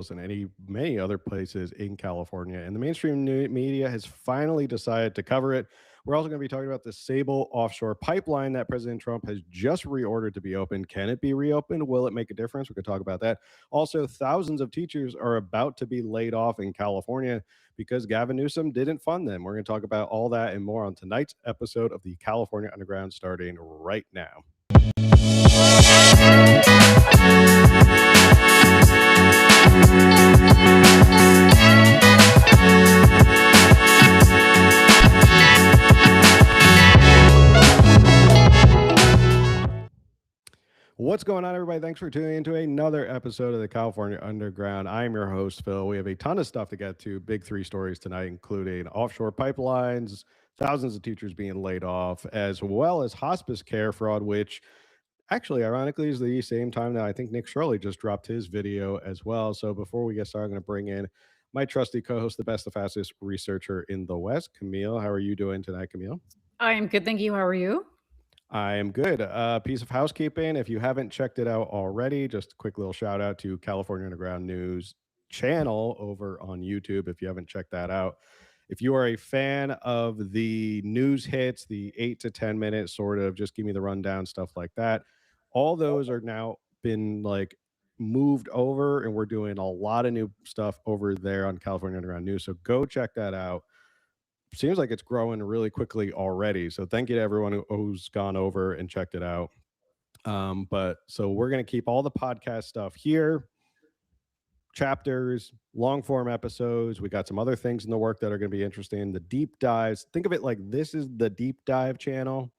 and many other places in California. And the mainstream media has finally decided to cover it. We're also going to be talking about the Sable offshore pipeline that President Trump has just reordered to be opened. Can it be reopened? Will it make a difference? We could talk about that. Also, thousands of teachers are about to be laid off in California because Gavin Newsom didn't fund them. We're going to talk about all that and more on tonight's episode of the California Underground, starting right now. What's going on, everybody? Thanks for tuning into another episode of the California Underground. I'm your host, Phil. We have a ton of stuff to get to. Big three stories tonight, including offshore pipelines, thousands of teachers being laid off, as well as hospice care fraud, which actually, ironically, is the same time that I think Nick Shirley just dropped his video as well. So before we get started, I'm going to bring in my trusty co-host, the best, the fastest researcher in the West, Camille. How are you doing tonight, Camille? I am good, thank you. How are you? I am good. Piece of housekeeping. If you haven't checked it out already, just a quick little shout out to California Underground News channel over on YouTube. If you haven't checked that out, if you are a fan of the news hits, the 8 to 10 minutes sort of just give me the rundown stuff like that, all those are now been like moved over, and we're doing a lot of new stuff over there on California Underground News. So go check that out. Seems like it's growing really quickly already. So thank you to everyone who's gone over and checked it out. But so we're going to keep all the podcast stuff here, chapters, long form episodes. We got some other things in the work that are going to be interesting. The deep dives. Think of it like this is the deep dive channel,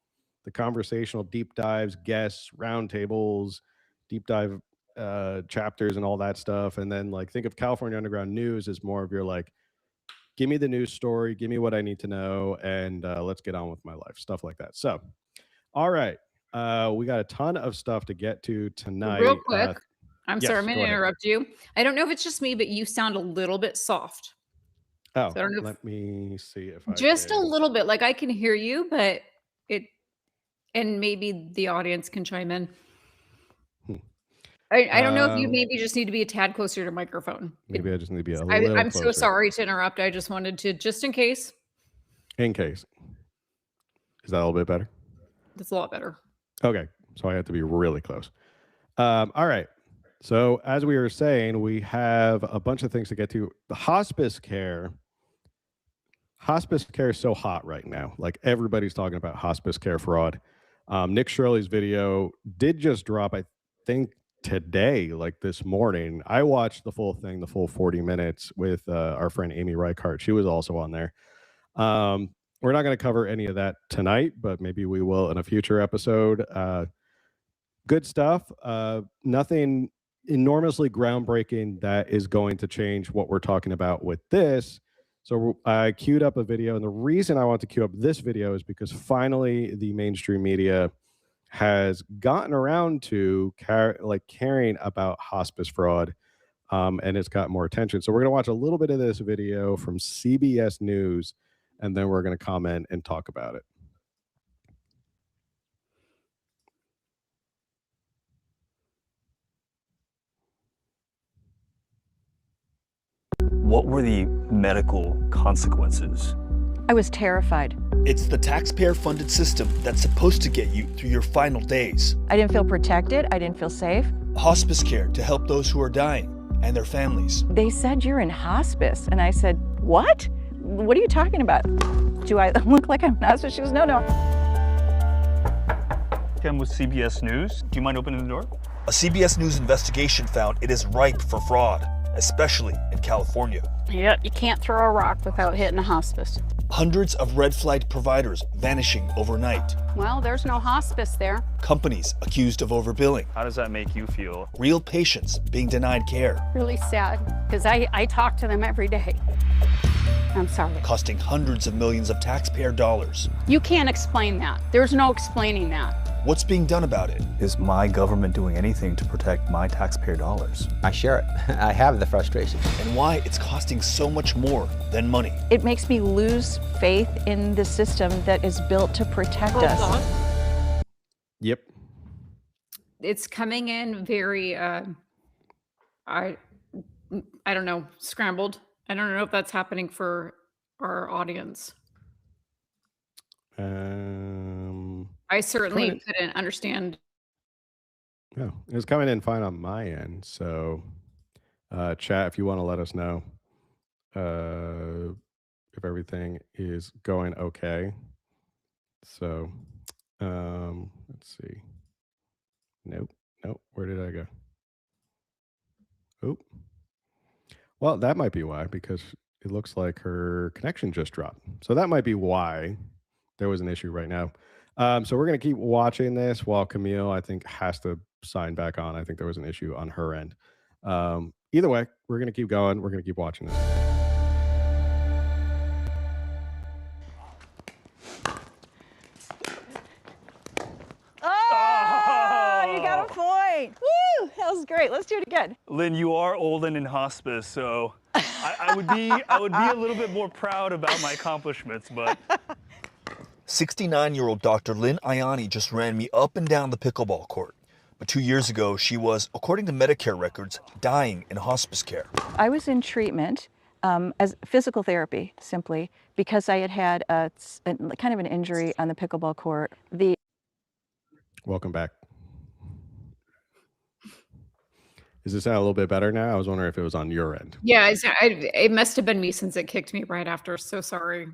the conversational deep dives, guests, roundtables, deep dive chapters and all that stuff. And then like think of California Underground News as more of your like, give me the news story, give me what I need to know, and let's get on with my life, stuff like that. So, all right, we got a ton of stuff to get to tonight. Real quick, I'm yes, sorry, I'm going to interrupt you. I don't know if it's just me, but you sound a little bit soft. Oh, so let me see if I just a little bit. Like I can hear you, but and maybe the audience can chime in. I don't know if you maybe just need to be a tad closer to your microphone. Maybe I just need to be a little I'm closer. so sorry to interrupt. I just wanted to, just in case. In case. Is that a little bit better? That's a lot better. Okay. So I have to be really close. All right. So as we were saying, we have a bunch of things to get to. The hospice care. Hospice care is so hot right now. Like everybody's talking about hospice care fraud. Nick Shirley's video did just drop, I think, today, like this morning. I watched the full thing, the full 40 minutes with our friend Amy Reichart. She was also on there. We're not going to cover any of that tonight, but maybe we will in a future episode. Good stuff. Nothing enormously groundbreaking that is going to change what we're talking about with this. So I queued up a video, and the reason I want to queue up this video is because finally the mainstream media has gotten around to caring about hospice fraud, and it's got more attention. So we're going to watch a little bit of this video from CBS News, and then we're going to comment and talk about it. What were the medical consequences? I was terrified. It's the taxpayer-funded system that's supposed to get you through your final days. I didn't feel protected. I didn't feel safe. Hospice care to help those who are dying and their families. They said you're in hospice. And I said, what? What are you talking about? Do I look like I'm in hospice? She goes, no. I'm with CBS News. Do you mind opening the door? A CBS News investigation found it is ripe for fraud, especially in California. Yep, you can't throw a rock without hitting a hospice. Hundreds of red flag providers vanishing overnight. Well, there's no hospice there. Companies accused of overbilling. How does that make you feel? Real patients being denied care. Really sad, because I talk to them every day. I'm sorry. Costing hundreds of millions of taxpayer dollars. You can't explain that. There's no explaining that. What's being done about it? Is my government doing anything to protect my taxpayer dollars? I share it. I have the frustration. And why it's costing so much more than money. It makes me lose faith in the system that is built to protect us. Yep. It's coming in very, I don't know, scrambled. I don't know if that's happening for our audience. I certainly couldn't understand. No, it's coming in fine on my end. So, chat, if you want to let us know if everything is going okay. So, let's see. Nope. Where did I go? Oh, well, that might be why, because it looks like her connection just dropped. So that might be why there was an issue right now. So we're going to keep watching this while Camille, I think, has to sign back on. I think there was an issue on her end. Either way, we're going to keep going. We're going to keep watching this. Oh, you got a point. Woo, that was great. Let's do it again. Lynn, you are old and in hospice, so I would be a little bit more proud about my accomplishments, but 69-year-old Dr. Lynn Ianni just ran me up and down the pickleball court. But 2 years ago, she was, according to Medicare records, dying in hospice care. I was in treatment as physical therapy, simply because I had a kind of an injury on the pickleball court. Welcome back. Is this sound a little bit better now? I was wondering if it was on your end. Yeah, it must have been me since it kicked me right after. So sorry.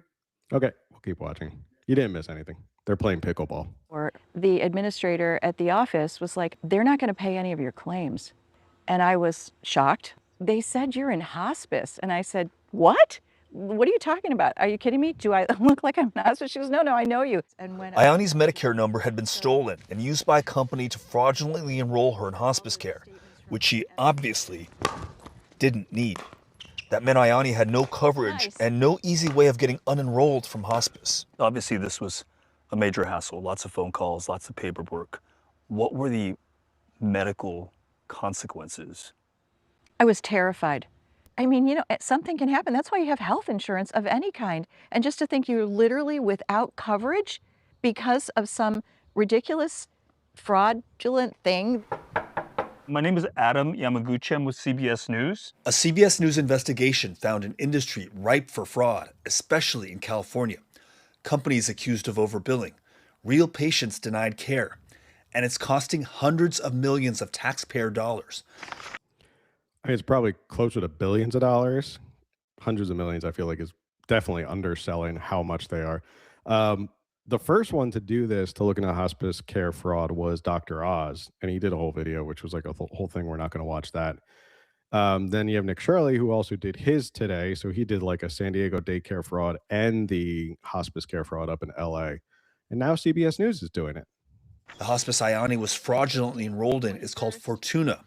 Okay, we'll keep watching. You didn't miss anything. They're playing pickleball. Or the administrator at the office was like, they're not going to pay any of your claims. And I was shocked. They said you're in hospice. And I said, what? What are you talking about? Are you kidding me? Do I look like I'm in hospice? She goes, no, I know you. And when Ianni's Medicare number had been stolen and used by a company to fraudulently enroll her in hospice care, which she obviously didn't need. That meant Ianni had no coverage and no easy way of getting unenrolled from hospice. obviously this was a major hassle, lots of phone calls, lots of paperwork. What were the medical consequences? I was terrified. I mean, something can happen. That's why you have health insurance of any kind. And just to think you're literally without coverage because of some ridiculous, fraudulent thing. My name is Adam Yamaguchi. I'm with CBS News. A CBS News investigation found an industry ripe for fraud, especially in California. Companies accused of overbilling, real patients denied care, and it's costing hundreds of millions of taxpayer dollars. I mean, it's probably closer to billions of dollars. Hundreds of millions, I feel like, is definitely underselling how much they are. The first one to do this, to look into hospice care fraud, was Dr. Oz, and he did a whole video, which was like a whole thing. We're not going to watch that. Then you have Nick Shirley, who also did his today. So he did like a San Diego daycare fraud and the hospice care fraud up in LA. And now CBS News is doing it. The hospice Ianni was fraudulently enrolled in is called Fortuna.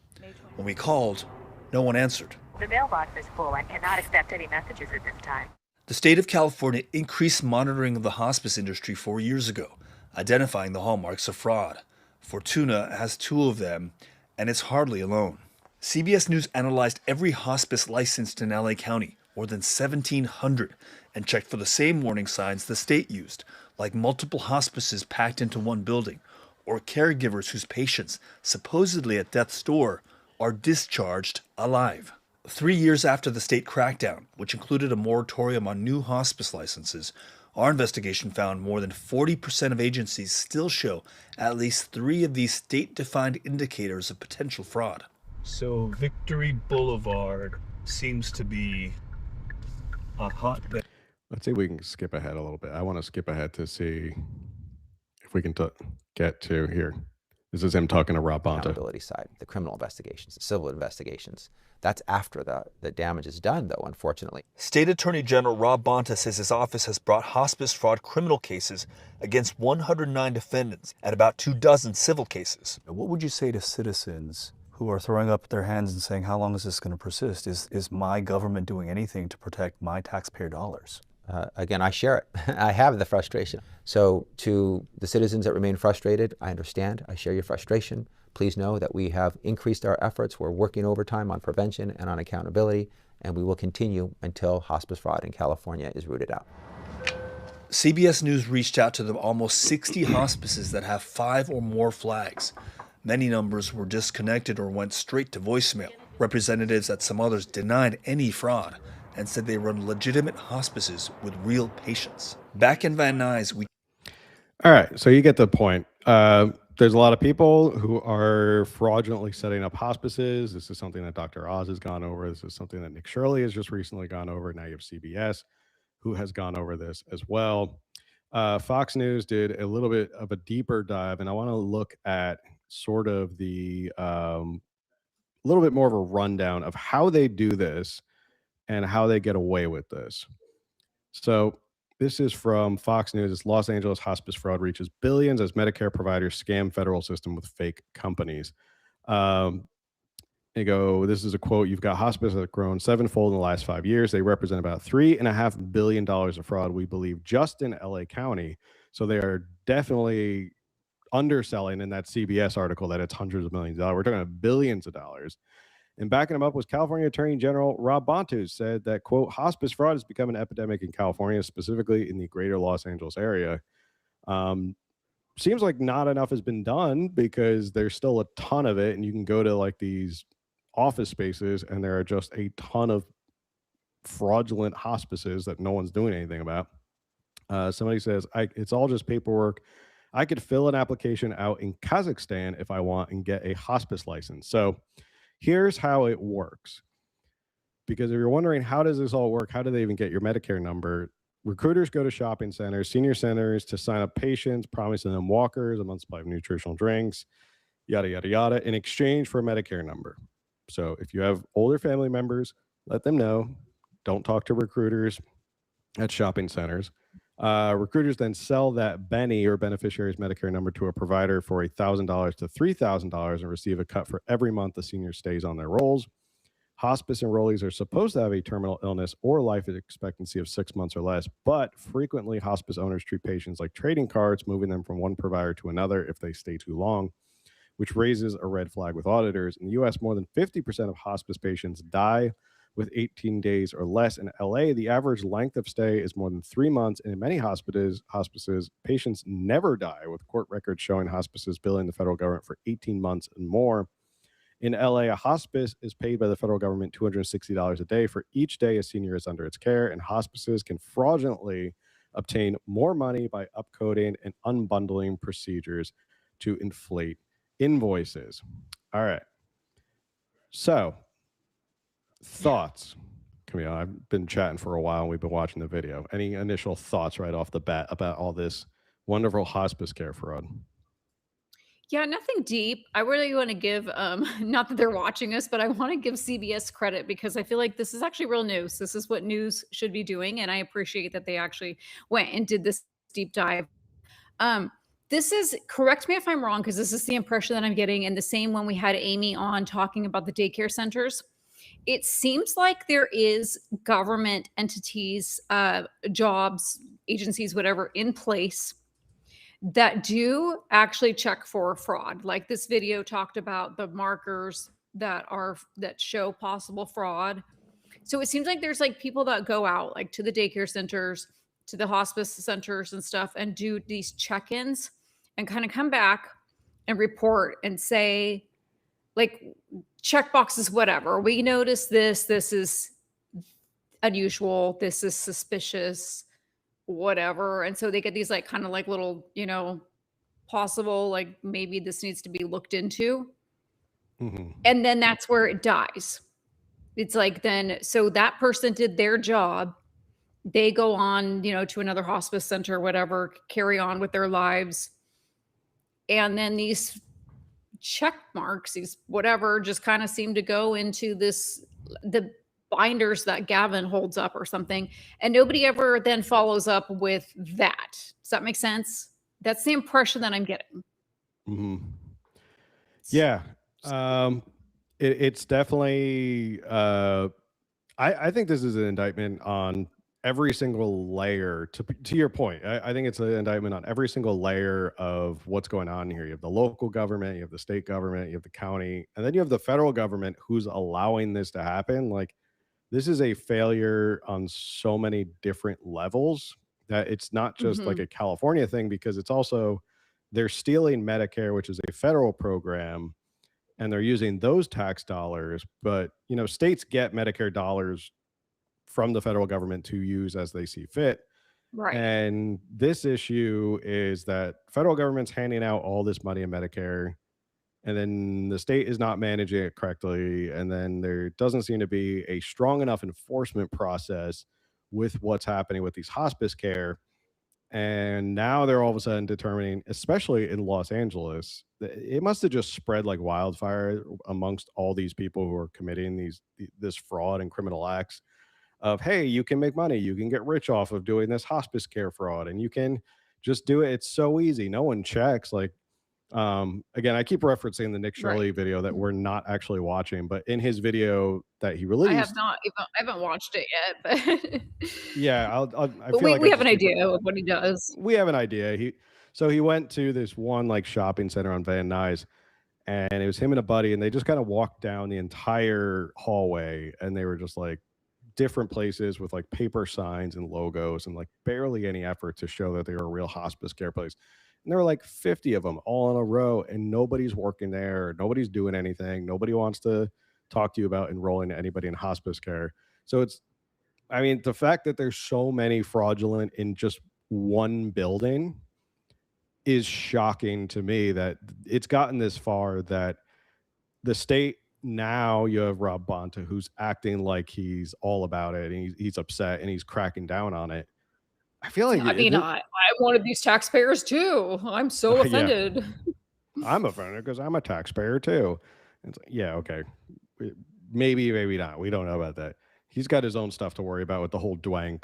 When we called, no one answered. The mailbox is full and cannot accept any messages at this time. The state of California increased monitoring of the hospice industry 4 years ago, identifying the hallmarks of fraud. Fortuna has 2 of them, and it's hardly alone. CBS News analyzed every hospice licensed in LA County, more than 1,700, and checked for the same warning signs the state used, like multiple hospices packed into one building, or caregivers whose patients, supposedly at death's door, are discharged alive. 3 years after the state crackdown, which included a moratorium on new hospice licenses, our investigation found more than 40% of agencies still show at least 3 of these state-defined indicators of potential fraud. So Victory Boulevard seems to be a hotbed. Let's see if we can skip ahead a little bit. I want to skip ahead to see if we can get to here. This is him talking to Rob Bonta. Accountability side, the criminal investigations, the civil investigations. That's after the damage is done, though, unfortunately. State Attorney General Rob Bonta says his office has brought hospice fraud criminal cases against 109 defendants and about 24 civil cases. What would you say to citizens who are throwing up their hands and saying, how long is this going to persist? Is my government doing anything to protect my taxpayer dollars? Again, I share it. I have the frustration. So to the citizens that remain frustrated, I understand. I share your frustration. Please know that we have increased our efforts. We're working overtime on prevention and on accountability, and we will continue until hospice fraud in California is rooted out. CBS News reached out to the almost 60 hospices that have 5 or more flags. Many numbers were disconnected or went straight to voicemail. Representatives at some others denied any fraud and said they run legitimate hospices with real patients. Back in Van Nuys, we All right, so you get the point. There's a lot of people who are fraudulently setting up hospices. This is something that Dr. Oz has gone over. This is something that Nick Shirley has just recently gone over. Now you have CBS, who has gone over this as well. Fox News did a little bit of a deeper dive, and I want to look at sort of the little bit more of a rundown of how they do this and how they get away with this. So this is from Fox News. It's Los Angeles hospice fraud reaches billions as Medicare providers scam federal system with fake companies. This is a quote, "You've got hospice that have grown sevenfold in the last 5 years. They represent about $3.5 billion of fraud, we believe, just in LA County." So they are definitely underselling in that CBS article that it's hundreds of millions of dollars. We're talking about billions of dollars. And backing him up was California Attorney General Rob Bontus, said that, quote, "Hospice fraud has become an epidemic in California, specifically in the greater Los Angeles area." Seems like not enough has been done because there's still a ton of it. And you can go to like these office spaces and there are just a ton of fraudulent hospices that no one's doing anything about. Somebody says, it's all just paperwork. I could fill an application out in Kazakhstan if I want and get a hospice license. So here's how it works. Because if you're wondering, how does this all work? How do they even get your Medicare number? Recruiters go to shopping centers, senior centers to sign up patients, promising them walkers, a month's supply of nutritional drinks, yada, yada, yada, in exchange for a Medicare number. So if you have older family members, let them know. Don't talk to recruiters at shopping centers. Recruiters then sell that Benny or beneficiary's Medicare number to a provider for $1,000 to $3,000 and receive a cut for every month the senior stays on their rolls. Hospice enrollees are supposed to have a terminal illness or life expectancy of 6 months or less, but frequently hospice owners treat patients like trading cards, moving them from one provider to another if they stay too long, which raises a red flag with auditors. In the U.S., more than 50% of hospice patients die with 18 days or less. In LA, the average length of stay is more than 3 months, and in many hospices, patients never die, with court records showing hospices billing the federal government for 18 months and more. In LA, a hospice is paid by the federal government $260 a day for each day a senior is under its care, and hospices can fraudulently obtain more money by upcoding and unbundling procedures to inflate invoices. All right. So, thoughts? Camille, I've been chatting for a while and we've been watching the video. Any initial thoughts right off the bat about all this wonderful hospice care fraud? Yeah, nothing deep. I really want to give, not that they're watching us, but I want to give CBS credit because I feel like this is actually real news. This is what news should be doing. And I appreciate that they actually went and did this deep dive. This is, correct me if I'm wrong, because this is the impression that I'm getting. And the same when we had Amy on talking about the daycare centers. It seems like there is government entities, jobs, agencies, whatever, in place that do actually check for fraud. Like this video talked about the markers that show possible fraud. So it seems like there's like people that go out like to the daycare centers, to the hospice centers and stuff and do these check-ins and kind of come back and report and say like check boxes, whatever. We notice this is unusual. This is suspicious, whatever. And so they get these like kind of like little, possible, like maybe this needs to be looked into. Mm-hmm. And then that's where it dies. It's like, then, so that person did their job. They go on, to another hospice center or whatever, carry on with their lives. And then these check marks, these whatever, just kind of seem to go into the binders that Gavin holds up or something. And nobody ever then follows up with that. Does that make sense? That's the impression that I'm getting. Mm-hmm. Yeah. It's definitely, I think this is an indictment on every single layer. To your point, I think it's an indictment on every single layer of what's going on here. You have the local government, you have the state government, you have the county, and then you have the federal government who's allowing this to happen. Like, this is a failure on so many different levels that it's not just like a California thing, because it's also, they're stealing Medicare, which is a federal program, and they're using those tax dollars. But states get Medicare dollars from the federal government to use as they see fit. Right. And this issue is that federal government's handing out all this money in Medicare, and then the state is not managing it correctly, and then there doesn't seem to be a strong enough enforcement process with what's happening with these hospice care. And now they're all of a sudden determining, especially in Los Angeles, that it must have just spread like wildfire amongst all these people who are committing this fraud and criminal acts of, hey, you can make money, you can get rich off of doing this hospice care fraud, and you can just do it. It's so easy. No one checks. Like, again, I keep referencing the Nick Right. Shirley video that we're not actually watching, but in his video that he I released, have not even I haven't watched it yet, but yeah, I but feel like we I have an just keep idea of what he does. we have an idea. He went to this one like shopping center on Van Nuys, and it was him and a buddy, and they just kind of walked down the entire hallway, and they were just like different places with like paper signs and logos and like barely any effort to show that they were a real hospice care place. And there were like 50 of them all in a row, and nobody's working there, nobody's doing anything, nobody wants to talk to you about enrolling anybody in hospice care. So I mean, the fact that there's so many fraudulent in just one building is shocking to me, that it's gotten this far that the state, now you have Rob Bonta, who's acting like he's all about it, and he's upset and he's cracking down on it. I feel like I mean, I wanted these taxpayers too. I'm so Yeah. offended. I'm offended because I'm a taxpayer too. It's like, yeah, okay. Maybe, maybe not. We don't know about that. He's got his own stuff to worry about with the whole Dwang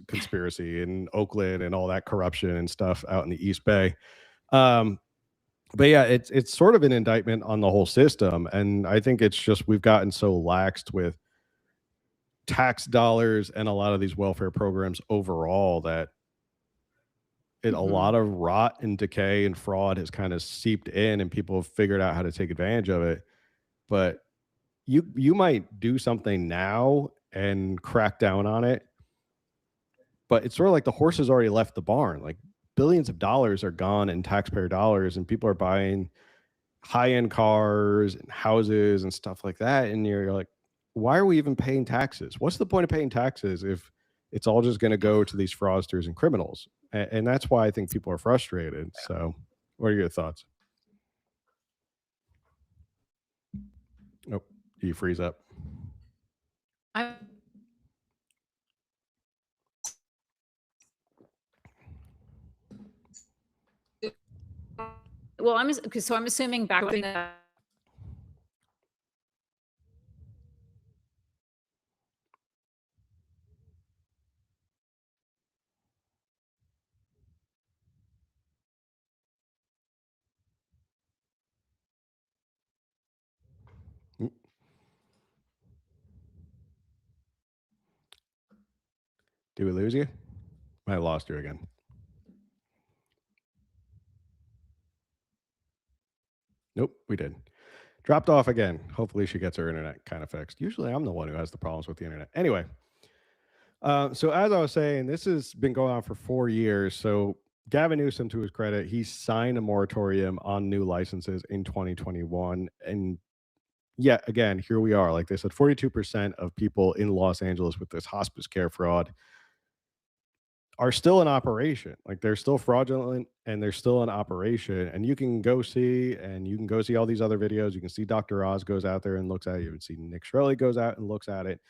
conspiracy in Oakland and all that corruption and stuff out in the East Bay. But yeah, it's sort of an indictment on the whole system. And I think it's just we've gotten so laxed with tax dollars and a lot of these welfare programs overall that a lot of rot and decay and fraud has kind of seeped in, and people have figured out how to take advantage of it. But you might do something now and crack down on it, but it's sort of like the horse has already left the barn. Like billions of dollars are gone in taxpayer dollars, and people are buying high-end cars and houses and stuff like that. And you're like, why are we even paying taxes? What's the point of paying taxes if it's all just going to go to these fraudsters and criminals? And that's why I think people are frustrated. So what are your thoughts? Oh, do you freeze up? Well, I'm assuming back when Did we lose you? I lost you again. Nope, we did. Dropped off again. Hopefully she gets her internet kind of fixed. Usually I'm the one who has the problems with the internet. Anyway, so as I was saying, this has been going on for 4 years. So Gavin Newsom, to his credit, he signed a moratorium on new licenses in 2021. And yet again, here we are. Like they said, 42% of people in Los Angeles with this hospice care fraud are still in operation. Like they're still fraudulent and they're still in operation. And you can go see all these other videos. You can see Dr. Oz goes out there and looks at it. You would see Nick Shirley goes out and looks at it.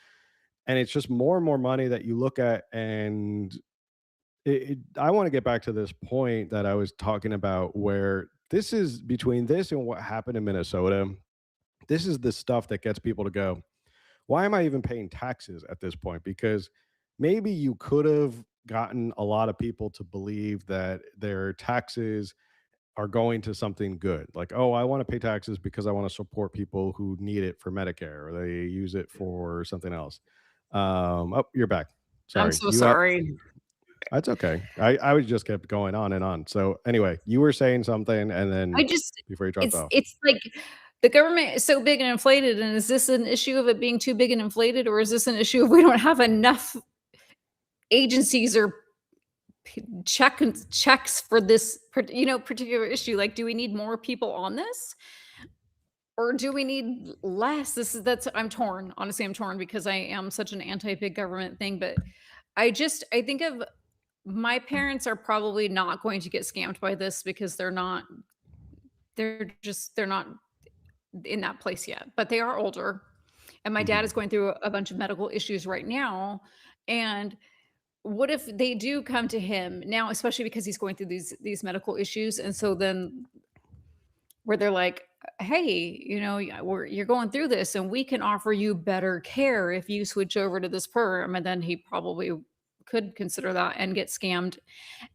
And it's just more and more money that you look at. And I want to get back to this point that I was talking about, where this is between this and what happened in Minnesota. This is the stuff that gets people to go, why am I even paying taxes at this point? Because maybe you could have gotten a lot of people to believe that their taxes are going to something good. Like, oh, I want to pay taxes because I want to support people who need it for Medicare, or they use it for something else. Oh, you're back. Sorry. I'm so sorry. That's okay. I was just kept going on and on. So anyway, you were saying something, and then before you dropped off. It's like the government is so big and inflated. And is this an issue of it being too big and inflated, or is this an issue of we don't have enough agencies or checks for this particular issue? Like, do we need more people on this? Or do we need less? That's I'm torn. Honestly, I'm torn because I am such an anti big government thing, but I think of my parents are probably not going to get scammed by this because they're not in that place yet, but they are older. And my dad Mhm. is going through a bunch of medical issues right now. And what if they do come to him now, especially because he's going through these medical issues, and so then where they're like, "Hey, you're going through this, and we can offer you better care if you switch over to this program," and then he probably could consider that and get scammed.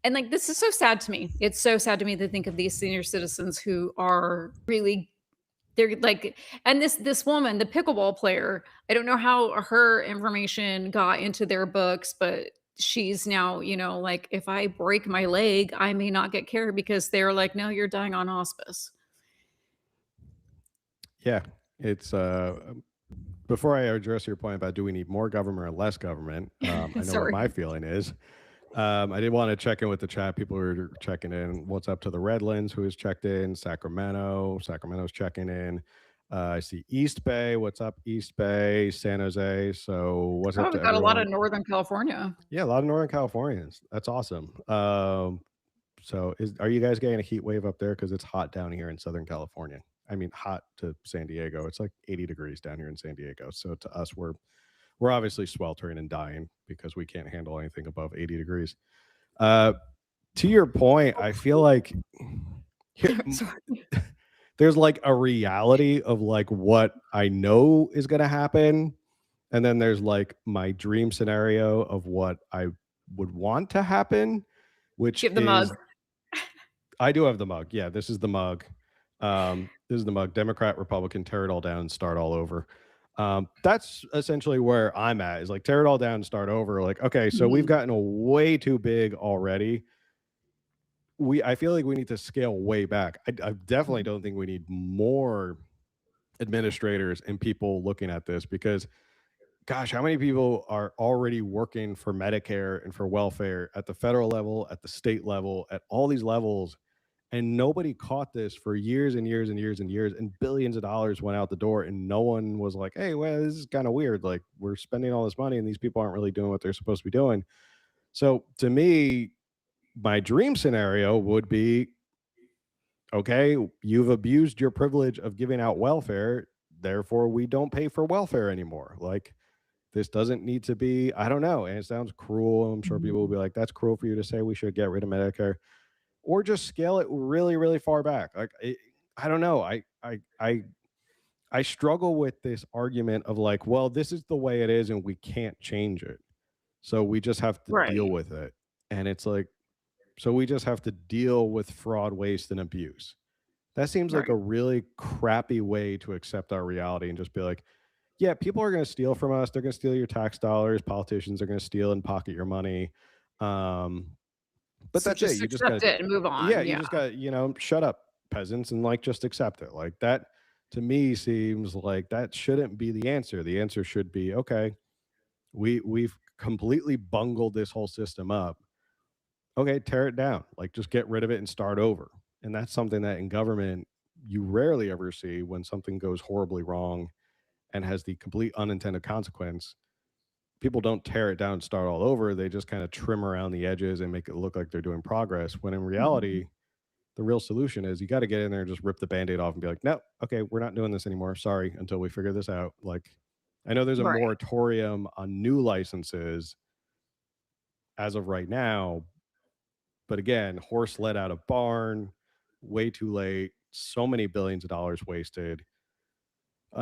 And like, this is so sad to me. It's so sad to me to think of these senior citizens who are really they're like, and this woman, the pickleball player, I don't know how her information got into their books, but she's now, like, if I break my leg, I may not get care because they're like, "No, you're dying on hospice." Yeah, it's before I address your point about do we need more government or less government, I know what Sorry. my feeling is. I did want to check in with the chat. People are checking in. What's up to the Redlands, who has checked in? Sacramento. Sacramento's checking in. I see East Bay. What's up, East Bay? San Jose. So what's Oh, up to we've got a lot everyone? of Northern California. Yeah, a lot of Northern Californians. That's awesome. So are you guys getting a heat wave up there? Because it's hot down here in Southern California. I mean, hot to San Diego. It's like 80 degrees down here in San Diego. So to us, we're obviously sweltering and dying because we can't handle anything above 80 degrees. Uh, to your point, I feel like Sorry. there's like a reality of like what I know is going to happen. And then there's like my dream scenario of what I would want to happen, which Give the is mug. I do have the mug. Yeah, this is the mug. This is the mug. Democrat, Republican, tear it all down and start all over. That's essentially where I'm at. Is like tear it all down and start over. Like, okay, so we've Mhm. gotten way too big already. I feel like we need to scale way back. I definitely don't think we need more administrators and people looking at this because gosh, how many people are already working for Medicare and for welfare at the federal level, at the state level, at all these levels, and nobody caught this for years and years and years and years, and billions of dollars went out the door, and no one was like, "Hey, well, this is kind of weird. Like, we're spending all this money, and these people aren't really doing what they're supposed to be doing." So, to me, my dream scenario would be, okay, you've abused your privilege of giving out welfare, therefore we don't pay for welfare anymore. Like, this doesn't need to be, I don't know, and it sounds cruel. I'm sure people will Mhm. be like, that's cruel for you to say we should get rid of Medicare, or just scale it really, really far back. Like, I don't know. I struggle with this argument of like, well, this is the way it is and we can't change it. So we just have to deal Right. with it. And it's like, so we just have to deal with fraud, waste, and abuse. That seems like a Right. really crappy way to accept our reality and just be like, yeah, people are going to steal from us. They're going to steal your tax dollars. Politicians are going to steal and pocket your money. Um, but So that's it. just You just got accept to, it and move yeah, on. you Yeah. just got to, shut up, peasants, and like just accept it. Like that to me seems like that shouldn't be the answer. The answer should be, okay, we've completely bungled this whole system up. Okay, tear it down. Like just get rid of it and start over. And that's something that in government you rarely ever see when something goes horribly wrong and has the complete unintended consequence. People don't tear it down and start all over. They just kind of trim around the edges and make it look like they're doing progress. When in Mhm. reality, the real solution is you got to get in there and just rip the band-aid off and be like, no, okay, we're not doing this anymore. Sorry, until we figure this out. Like, I know there's a Right. moratorium on new licenses as of right now, but again, horse let out of barn, way too late, so many billions of dollars wasted. It's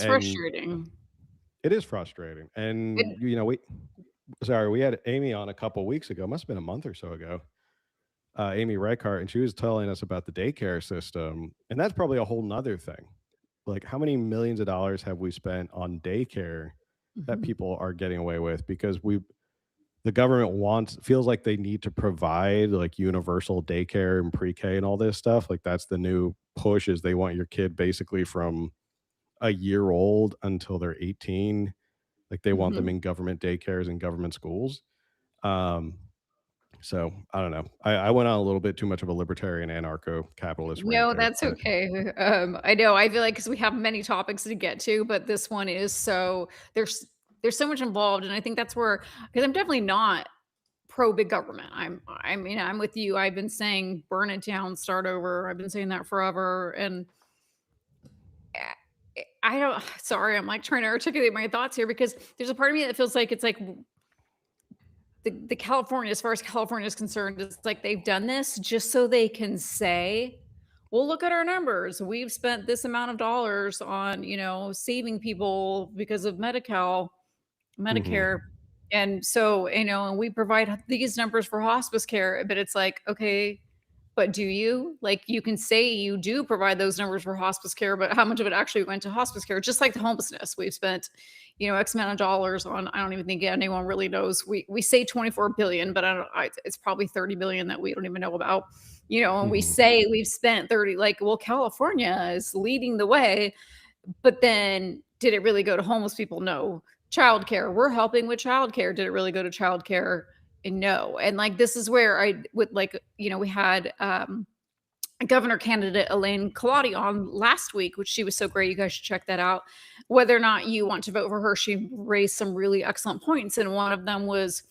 And frustrating. it is frustrating. And It we had Amy on a couple weeks ago, must have been a month or so ago. Amy Reichart, and she was telling us about the daycare system, and that's probably a whole nother thing. Like, how many millions of dollars have we spent on daycare that Mhm. people are getting away with because the government feels like they need to provide like universal daycare and pre-K and all this stuff. Like that's the new push is they want your kid basically from a year old until they're 18. Like they want them Mhm. in government daycares and government schools. Um, So I don't know. I went on a little bit too much of a libertarian anarcho-capitalist rant No, there, that's but okay. I know. I feel like because we have many topics to get to, but this one is so there's so much involved, and I think that's where because I'm definitely not pro big government. I mean I'm with you. I've been saying burn it down, start over. I've been saying that forever, and I don't. Sorry, I'm like trying to articulate my thoughts here because there's a part of me that feels like it's like the California, as far as California is concerned, it's like they've done this just so they can say, well, look at our numbers. We've spent this amount of dollars on, saving people because of mhm. Medicare. And so, and we provide these numbers for hospice care, but it's like, okay, but do you? Like, you can say you do provide those numbers for hospice care, but how much of it actually went to hospice care? Just like the homelessness, we've spent, X amount of dollars on. I don't even think anyone really knows. We say 24 billion, but it's probably 30 billion that we don't even know about. And we Mhm. say we've spent 30. Like, well, California is leading the way, but then did it really go to homeless people? No. Childcare, we're helping with childcare. Did it really go to childcare? No. And like this is where I would like, we had governor candidate Elaine Collotti on last week, which she was so great. You guys should check that out. Whether or not you want to vote for her, she raised some really excellent points. And one of them was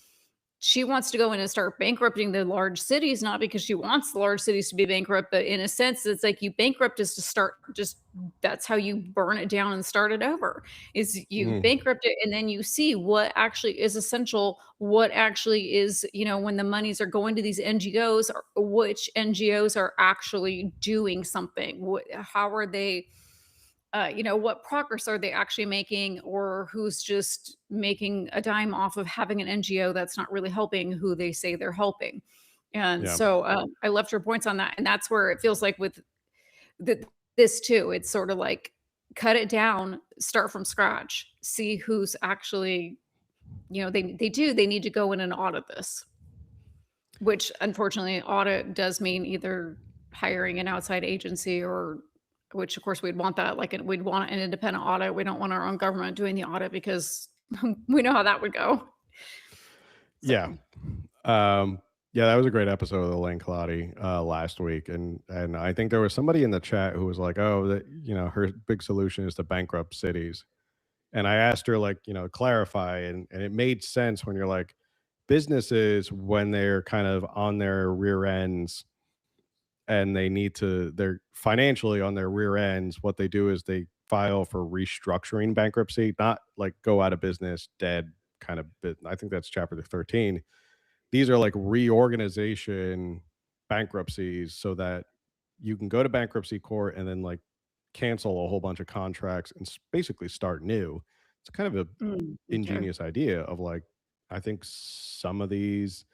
she wants to go in and start bankrupting the large cities, not because she wants the large cities to be bankrupt, but in a sense, it's like you bankrupt is to start just that's how you burn it down and start it over. Is you Mm. bankrupt it and then you see what actually is essential, what actually is, when the monies are going to these NGOs, or which NGOs are actually doing something. How are they what progress are they actually making, or who's just making a dime off of having an NGO that's not really helping who they say they're helping. And Yeah. so I left your points on that. And that's where it feels like with this too, it's sort of like cut it down, start from scratch, see who's actually, they need to go in and audit this, which unfortunately audit does mean either hiring an outside agency or which of course we'd want that, like, we'd want an independent audit. We don't want our own government doing the audit because we know how that would go. Yeah. So, Yeah, that was a great episode of the Elaine Collotti last week, and I think there was somebody in the chat who was like, "Oh, that her big solution is to bankrupt cities." And I asked her, like, clarify, and it made sense when you're like, businesses when they're kind of on their rear ends and they're financially on their rear ends, what they do is they file for restructuring bankruptcy, not like go out of business, dead kind of bit. I think that's chapter 13. These are like reorganization bankruptcies so that you can go to bankruptcy court and then like cancel a whole bunch of contracts and basically start new. It's kind of a okay. ingenious idea of like, I think some of these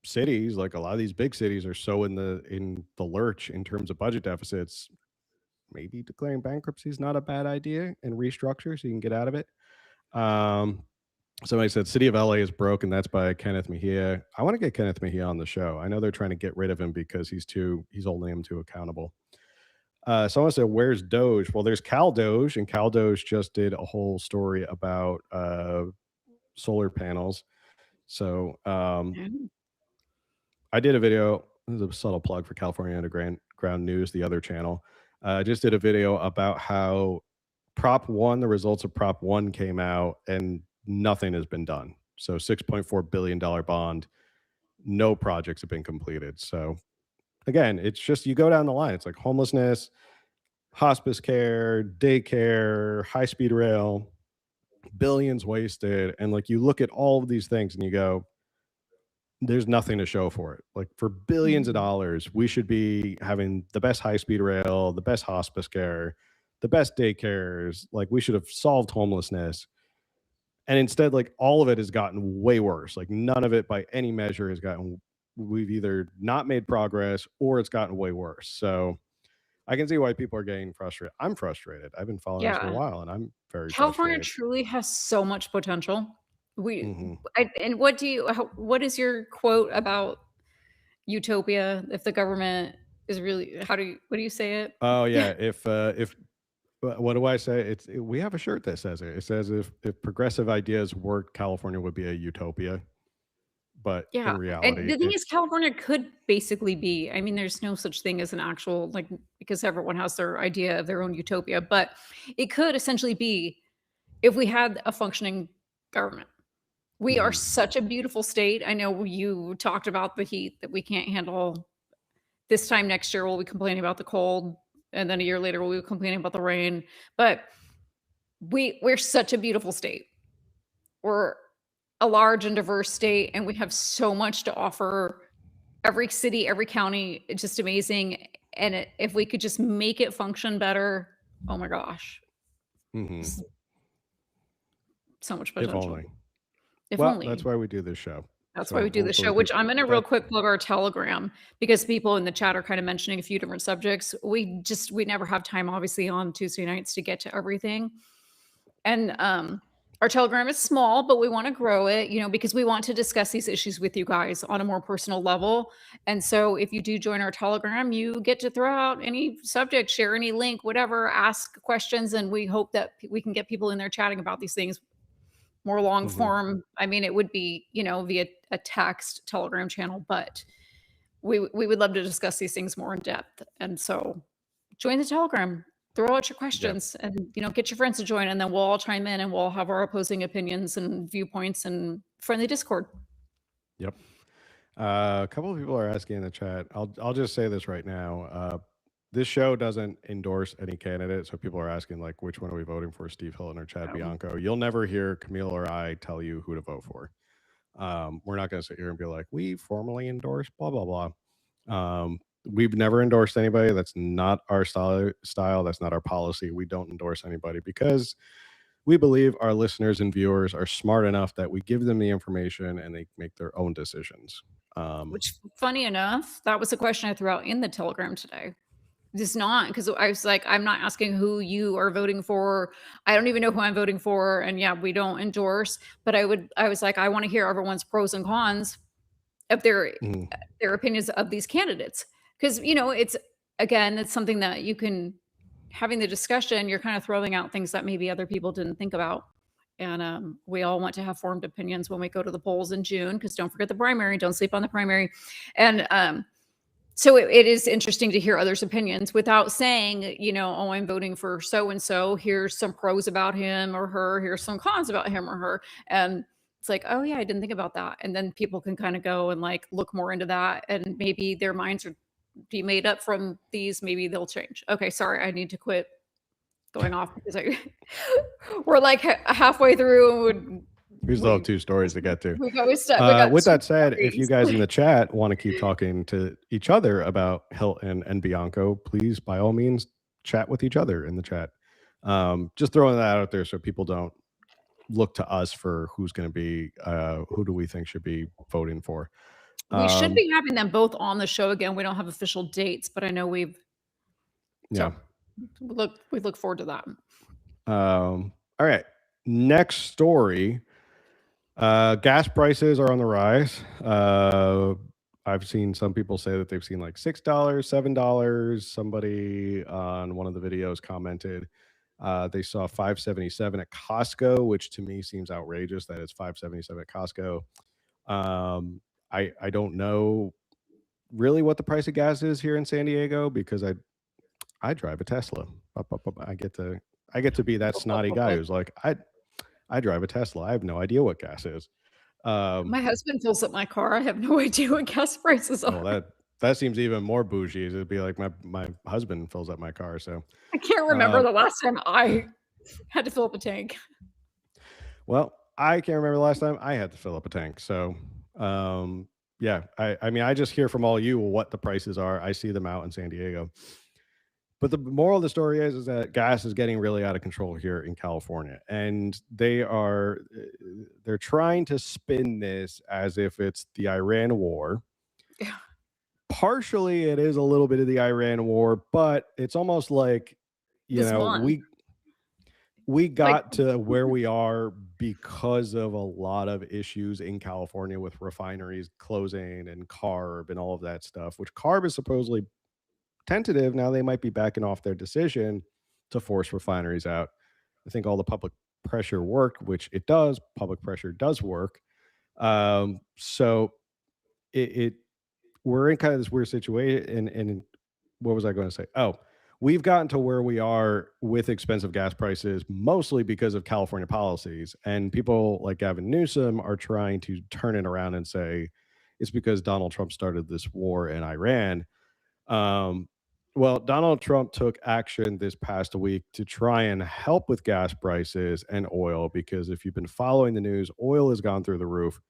cities, like a lot of these big cities, are so in the lurch in terms of budget deficits. Maybe declaring bankruptcy is not a bad idea and restructure so you can get out of it. Um, Somebody said City of LA is broke, and that's by Kenneth Mejia. I want to get Kenneth Mejia on the show. I know they're trying to get rid of him because he's holding him too accountable. Someone said, "Where's Doge?" Well, there's Cal Doge, and Cal Doge just did a whole story about solar panels. So Yeah. I did a video. This is a subtle plug for California Underground News, the other channel. I just did a video about how Prop 1, the results of Prop 1 came out and nothing has been done. So $6.4 billion bond, no projects have been completed. So again, it's just you go down the line. It's like homelessness, hospice care, daycare, high speed rail, billions wasted. And like you look at all of these things and you go, there's nothing to show for it. Like for billions of Mhm. dollars, we should be having the best high speed rail, the best hospice care, the best daycares. Like we should have solved homelessness. And instead, like all of it has gotten way worse. Like none of it by any measure has gotten, we've either not made progress or it's gotten way worse. So I can see why people are getting frustrated. I'm frustrated. I've been following this for a Yeah. while and I'm very California frustrated. truly has so much potential. We Hmm. and what is your quote about utopia if the government is really what do you say it? Oh yeah. If what do I say? We have a shirt that says it. It says if progressive ideas worked, California would be a utopia. but Yeah. in And reality, the thing is, California could basically be, I mean, there's no such thing as an actual, like, because everyone has their idea of their own utopia, but it could essentially be if we had a functioning government. We are Mhm. such a beautiful state. I know you talked about the heat that we can't handle. This time next year, we'll be complaining about the cold. And then a year later, we'll be complaining about the rain. But we're such a beautiful state. We're a large and diverse state, and we have so much to offer. Every city, every county, it's just amazing. And if we could just make it function better, oh my gosh, Mhm. s- so much If potential. only. If Well, that's only. why we do this show. That's why So we do the hopefully show, which I'm gonna real that quick plug our Telegram because people in the chat are kind of mentioning a few different subjects. We never have time, obviously, on Tuesday nights to get to everything. And our Telegram is small, but we want to grow it, because we want to discuss these issues with you guys on a more personal level. And so if you do join our Telegram, you get to throw out any subject, share any link, whatever, ask questions, and we hope that we can get people in there chatting about these things more long Mhm. form. I mean, it would be, via a text Telegram channel, but we would love to discuss these things more in depth. And so join the Telegram, throw out your Yeah. questions and, get your friends to join and then we'll all chime in and we'll have our opposing opinions and viewpoints and friendly Discord. Yep. A couple of people are asking in the chat. I'll just say this right now. This show doesn't endorse any candidate, so people are asking like, which one are we voting for, Steve Hilton or Chad Bianco? You'll never hear Camille or I tell you who to vote for. We're not going to sit here and be like, we formally endorse blah blah blah. We've never endorsed anybody. That's not our style. That's not our policy. We don't endorse anybody because we believe our listeners and viewers are smart enough that we give them the information and they make their own decisions. Which, funny enough, that was a question I threw out in the Telegram today. It's not because I was like, I'm not asking who you are voting for. I don't even know who I'm voting for. And yeah, we don't endorse, but I was like, I want to hear everyone's pros and cons of Mhm. their opinions of these candidates. Because, it's something that you can, having the discussion, you're kind of throwing out things that maybe other people didn't think about. And we all want to have formed opinions when we go to the polls in June, because don't forget the primary, don't sleep on the primary. And so it is interesting to hear others' opinions without saying, oh, I'm voting for so and so. Here's some pros about him or her. Here's some cons about him or her. And it's like, oh yeah, I didn't think about that. And then people can kind of go and like look more into that, and maybe their minds are be made up from these. Maybe they'll change. Okay, sorry, I need to quit going off because we're like halfway through. And We still have two stories to get to. we got With two that said, if you stories. guys in the chat want to keep talking to each other about Hilton and Bianco, please, by all means, chat with each other in the chat. Just throwing that out there so people don't look to us for who's going to be, who do we think should be voting for. We should be having them both on the show again. We don't have official dates, but I know Yeah. we look forward to that. All right. Next story. Gas prices are on the rise. I've seen some people say that they've seen like $6, $7. Somebody on one of the videos commented they saw $5.77 at Costco, which to me seems outrageous that it's $5.77 at Costco. I don't know really what the price of gas is here in San Diego because I drive a Tesla. I get to be that snotty guy who's like, I drive a Tesla. I have no idea what gas is. My husband fills up my car. I have no idea what gas prices are. Well, that seems even more bougie. It'd be like my husband fills up my car. So I can't remember the last time I had to fill up a tank. Well, I can't remember the last time I had to fill up a tank. So yeah, I mean, I just hear from all you what the prices are. I see them out in San Diego. But the moral of the story is that gas is getting really out of control here in California, and they're trying to spin this as if it's the Iran war. Yeah. Partially, it is a little bit of the Iran war, but it's almost like we got to where we are because of a lot of issues in California with refineries closing and CARB and all of that stuff, which CARB is supposedly tentative. Now they might be backing off their decision to force refineries out. I think all the public pressure worked, which it does. Public pressure does work. So we're in kind of this weird situation. And what was I going to say? Oh, we've gotten to where we are with expensive gas prices, mostly because of California policies. And people like Gavin Newsom are trying to turn it around and say it's because Donald Trump started this war in Iran. Um, well, Donald Trump took action this past week to try and help with gas prices and oil, because if you've been following the news, oil has gone through the roof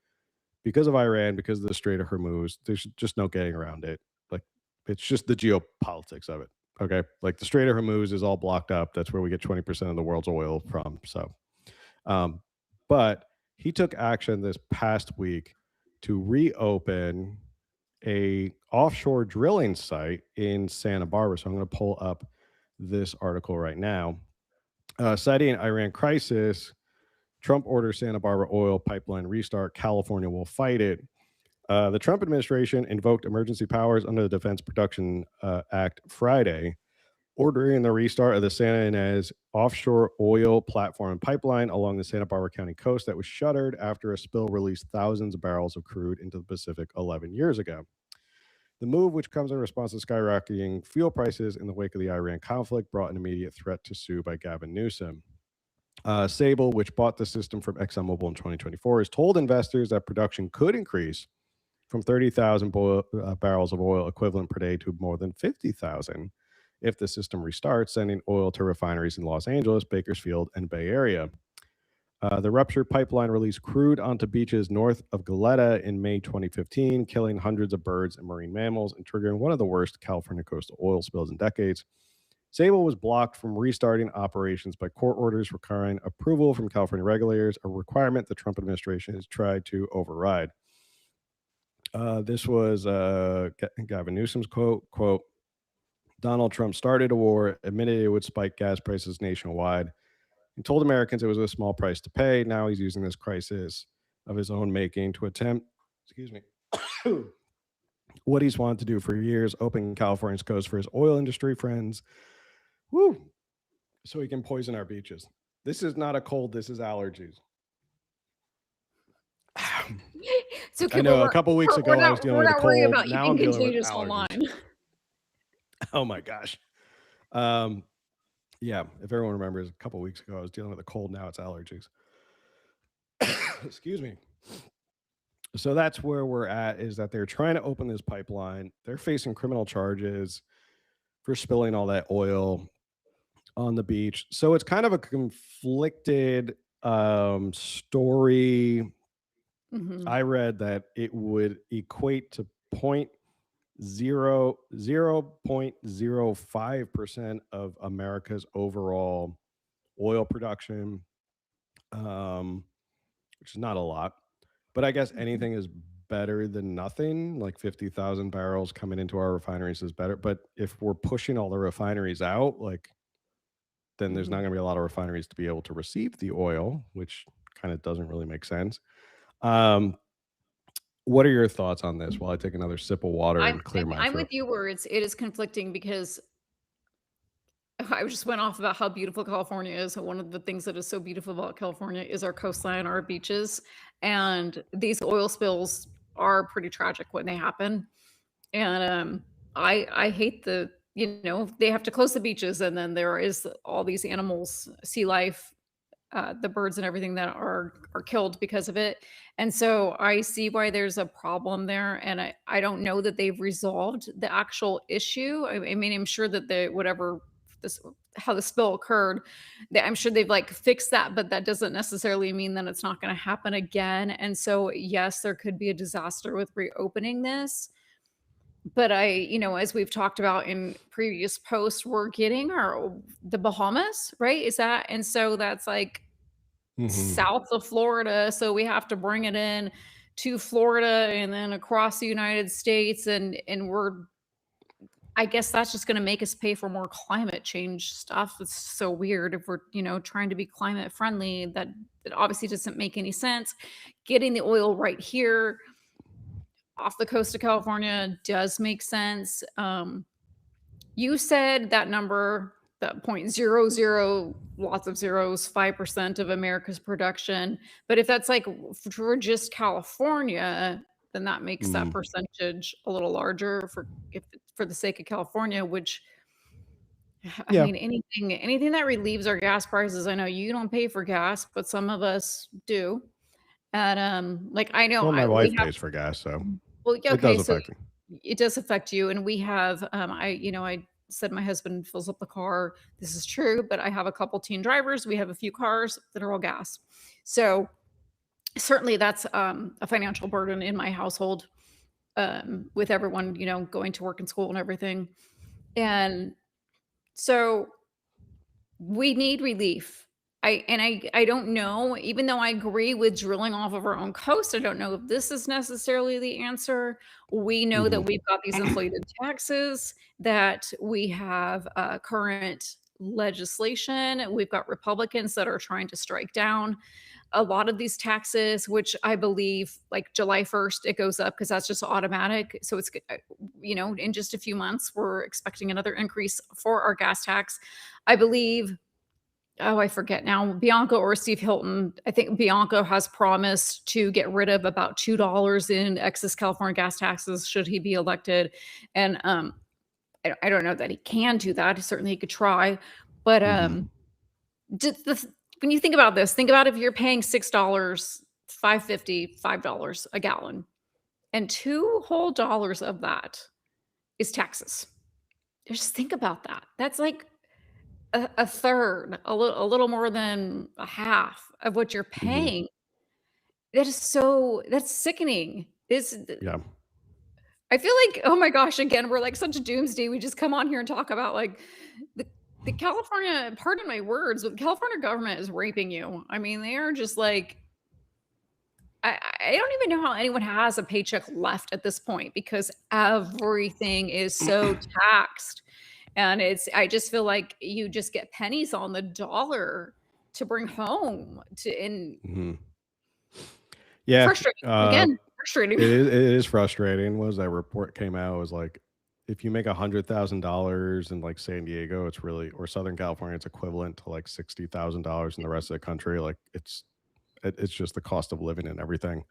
because of Iran, because of the Strait of Hormuz. There's just no getting around it. Like, it's just the geopolitics of it. Okay. Like, the Strait of Hormuz is all blocked up. That's where we get 20% of the world's oil from. So, um, but he took action this past week to reopen a offshore drilling site in Santa Barbara. So I'm going to pull up this article right now. Citing Iran crisis, Trump orders Santa Barbara oil pipeline restart. California will fight it. The Trump administration invoked emergency powers under the Defense Production Act Friday, ordering the restart of the Santa Ynez offshore oil platform and pipeline along the Santa Barbara County coast that was shuttered after a spill released thousands of barrels of crude into the Pacific 11 years ago. The move, which comes in response to skyrocketing fuel prices in the wake of the Iran conflict, brought an immediate threat to sue by Gavin Newsom. Sable, which bought the system from ExxonMobil in 2024, has told investors that production could increase from 30,000 barrels of oil equivalent per day to more than 50,000 if the system restarts, sending oil to refineries in Los Angeles, Bakersfield, and Bay Area. The ruptured pipeline released crude onto beaches north of Goleta in May 2015, killing hundreds of birds and marine mammals and triggering one of the worst California coastal oil spills in decades. Sable was blocked from restarting operations by court orders requiring approval from California regulators, a requirement the Trump administration has tried to override. This was Gavin Newsom's quote, Donald Trump started a war, admitted it would spike gas prices nationwide, and told Americans it was a small price to pay. Now he's using this crisis of his own making to attempt, what he's wanted to do for years, open California's coast for his oil industry friends, so he can poison our beaches. This is not a cold, this is allergies. It's okay. I know a couple weeks ago I was dealing with a cold. About now I'm dealing with contagious online. Oh my gosh. Yeah, if everyone remembers, a couple weeks ago I was dealing with a cold. Now it's allergies. Excuse me. So that's where we're at, is that they're trying to open this pipeline. They're facing criminal charges for spilling all that oil on the beach. So it's kind of a conflicted story. Mhm. I read that it would equate to 0.05% of America's overall oil production, which is not a lot. But I guess anything is better than nothing. Like 50,000 barrels coming into our refineries is better. But if we're pushing all the refineries out, like, then there's not going to be a lot of refineries to be able to receive the oil, which kind of doesn't really make sense. What are your thoughts on this while I take another sip of water and clear my I'm throat? with you where it is conflicting, because I just went off about how beautiful California is. And one of the things that is so beautiful about California is our coastline, our beaches. And these oil spills are pretty tragic when they happen. And I hate they have to close the beaches, and then there is all these animals, sea life, the birds and everything that are killed because of it. And so I see why there's a problem there. And I don't know that they've resolved the actual issue. I mean, I'm sure that how the spill occurred, I'm sure they've like fixed that, but that doesn't necessarily mean that it's not going to happen again. And so, yes, there could be a disaster with reopening this. But as we've talked about in previous posts, we're getting the Bahamas, right? And so that's like south of Florida. So we have to bring it in to Florida and then across the United States. And I guess that's just going to make us pay for more climate change stuff. It's so weird if we're, trying to be climate friendly. That obviously doesn't make any sense. Getting the oil right here off the coast of California does make sense. You said that number, that 0.00, lots of zeros, 5% of America's production. But if that's like for just California, then that makes that percentage a little larger for the sake of California, which I Yeah. mean, anything that relieves our gas prices. I know you don't pay for gas, but some of us do. And like I know Well, my we wife have pays for gas, so well, yeah, it does okay, so affect me. it does affect you, and we have I said my husband fills up the car. This is true, but I have a couple teen drivers. We have a few cars that are all gas. So certainly that's a financial burden in my household, with everyone, going to work and school and everything. And so we need relief. I don't know, even though I agree with drilling off of our own coast, I don't know if this is necessarily the answer. We know that we've got these inflated taxes, that we have current legislation. We've got Republicans that are trying to strike down a lot of these taxes, which I believe like July 1st, it goes up because that's just automatic. So it's, in just a few months, we're expecting another increase for our gas tax. I believe, oh, I forget now, Bianca or Steve Hilton. I think Bianca has promised to get rid of about $2 in excess California gas taxes should he be elected. And I don't know that he can do that. Certainly he could try. But just when you think about this, think about if you're paying $6, $5.50, $5 a gallon, and $2 whole of that is taxes. Just think about that. That's like a third, a little more than a half of what you're paying. That's sickening. Yeah. I feel like, oh my gosh, again, we're like such a doomsday. We just come on here and talk about like the California, pardon my words, but the California government is raping you. I mean, they are just like, I don't even know how anyone has a paycheck left at this point because everything is so taxed. And I just feel like you just get pennies on the dollar to bring home Yeah. frustrating. Again, frustrating. It is frustrating. What was that report came out? It was like, if you make $100,000 in like San Diego, it's really, or Southern California, it's equivalent to like $60,000 in the rest of the country. Like it's just the cost of living and everything.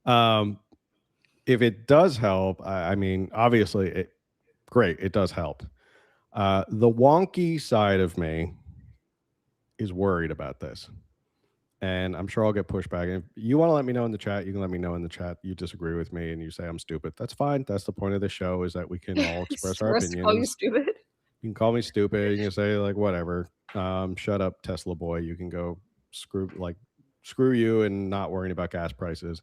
If it does help, I mean, obviously, great, it does help. The wonky side of me is worried about this, and I'm sure I'll get pushback. If you want to let me know in the chat, you can let me know in the chat. You disagree with me and you say I'm stupid. That's fine. That's the point of the show, is that we can all express our For us to call you opinions. stupid. You can call me stupid. You can say like whatever. Shut up, Tesla boy. You can go screw you and not worrying about gas prices.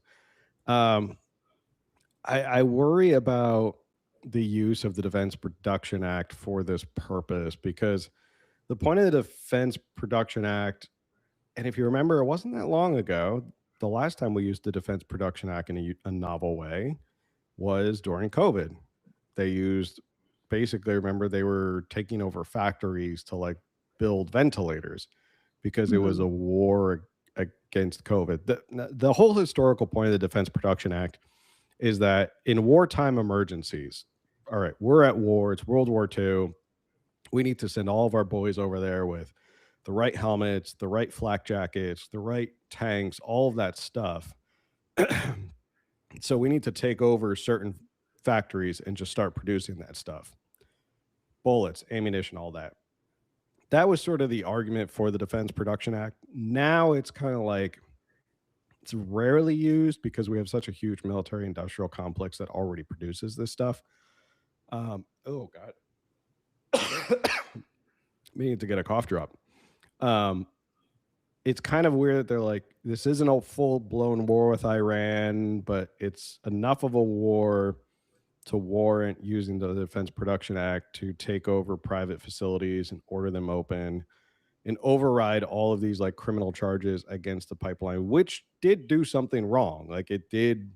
I worry about the use of the Defense Production Act for this purpose, because the point of the Defense Production Act, and if you remember, it wasn't that long ago, the last time we used the Defense Production Act in a novel way was during COVID. They used, basically, remember, they were taking over factories to like build ventilators because it was a war against COVID. The whole historical point of the Defense Production Act is that in wartime emergencies, all right, we're at war, it's World War II. We need to send all of our boys over there with the right helmets, the right flak jackets, the right tanks, all of that stuff. So we need to take over certain factories and just start producing that stuff. Bullets, ammunition, all that. That was sort of the argument for the Defense Production Act. Now it's kind of like, it's rarely used because we have such a huge military industrial complex that already produces this stuff. Oh God. We need to get a cough drop. It's kind of weird that they're like, this isn't a full-blown war with Iran, but it's enough of a war to warrant using the Defense Production Act to take over private facilities and order them open and override all of these like criminal charges against the pipeline, which did do something wrong. Like it did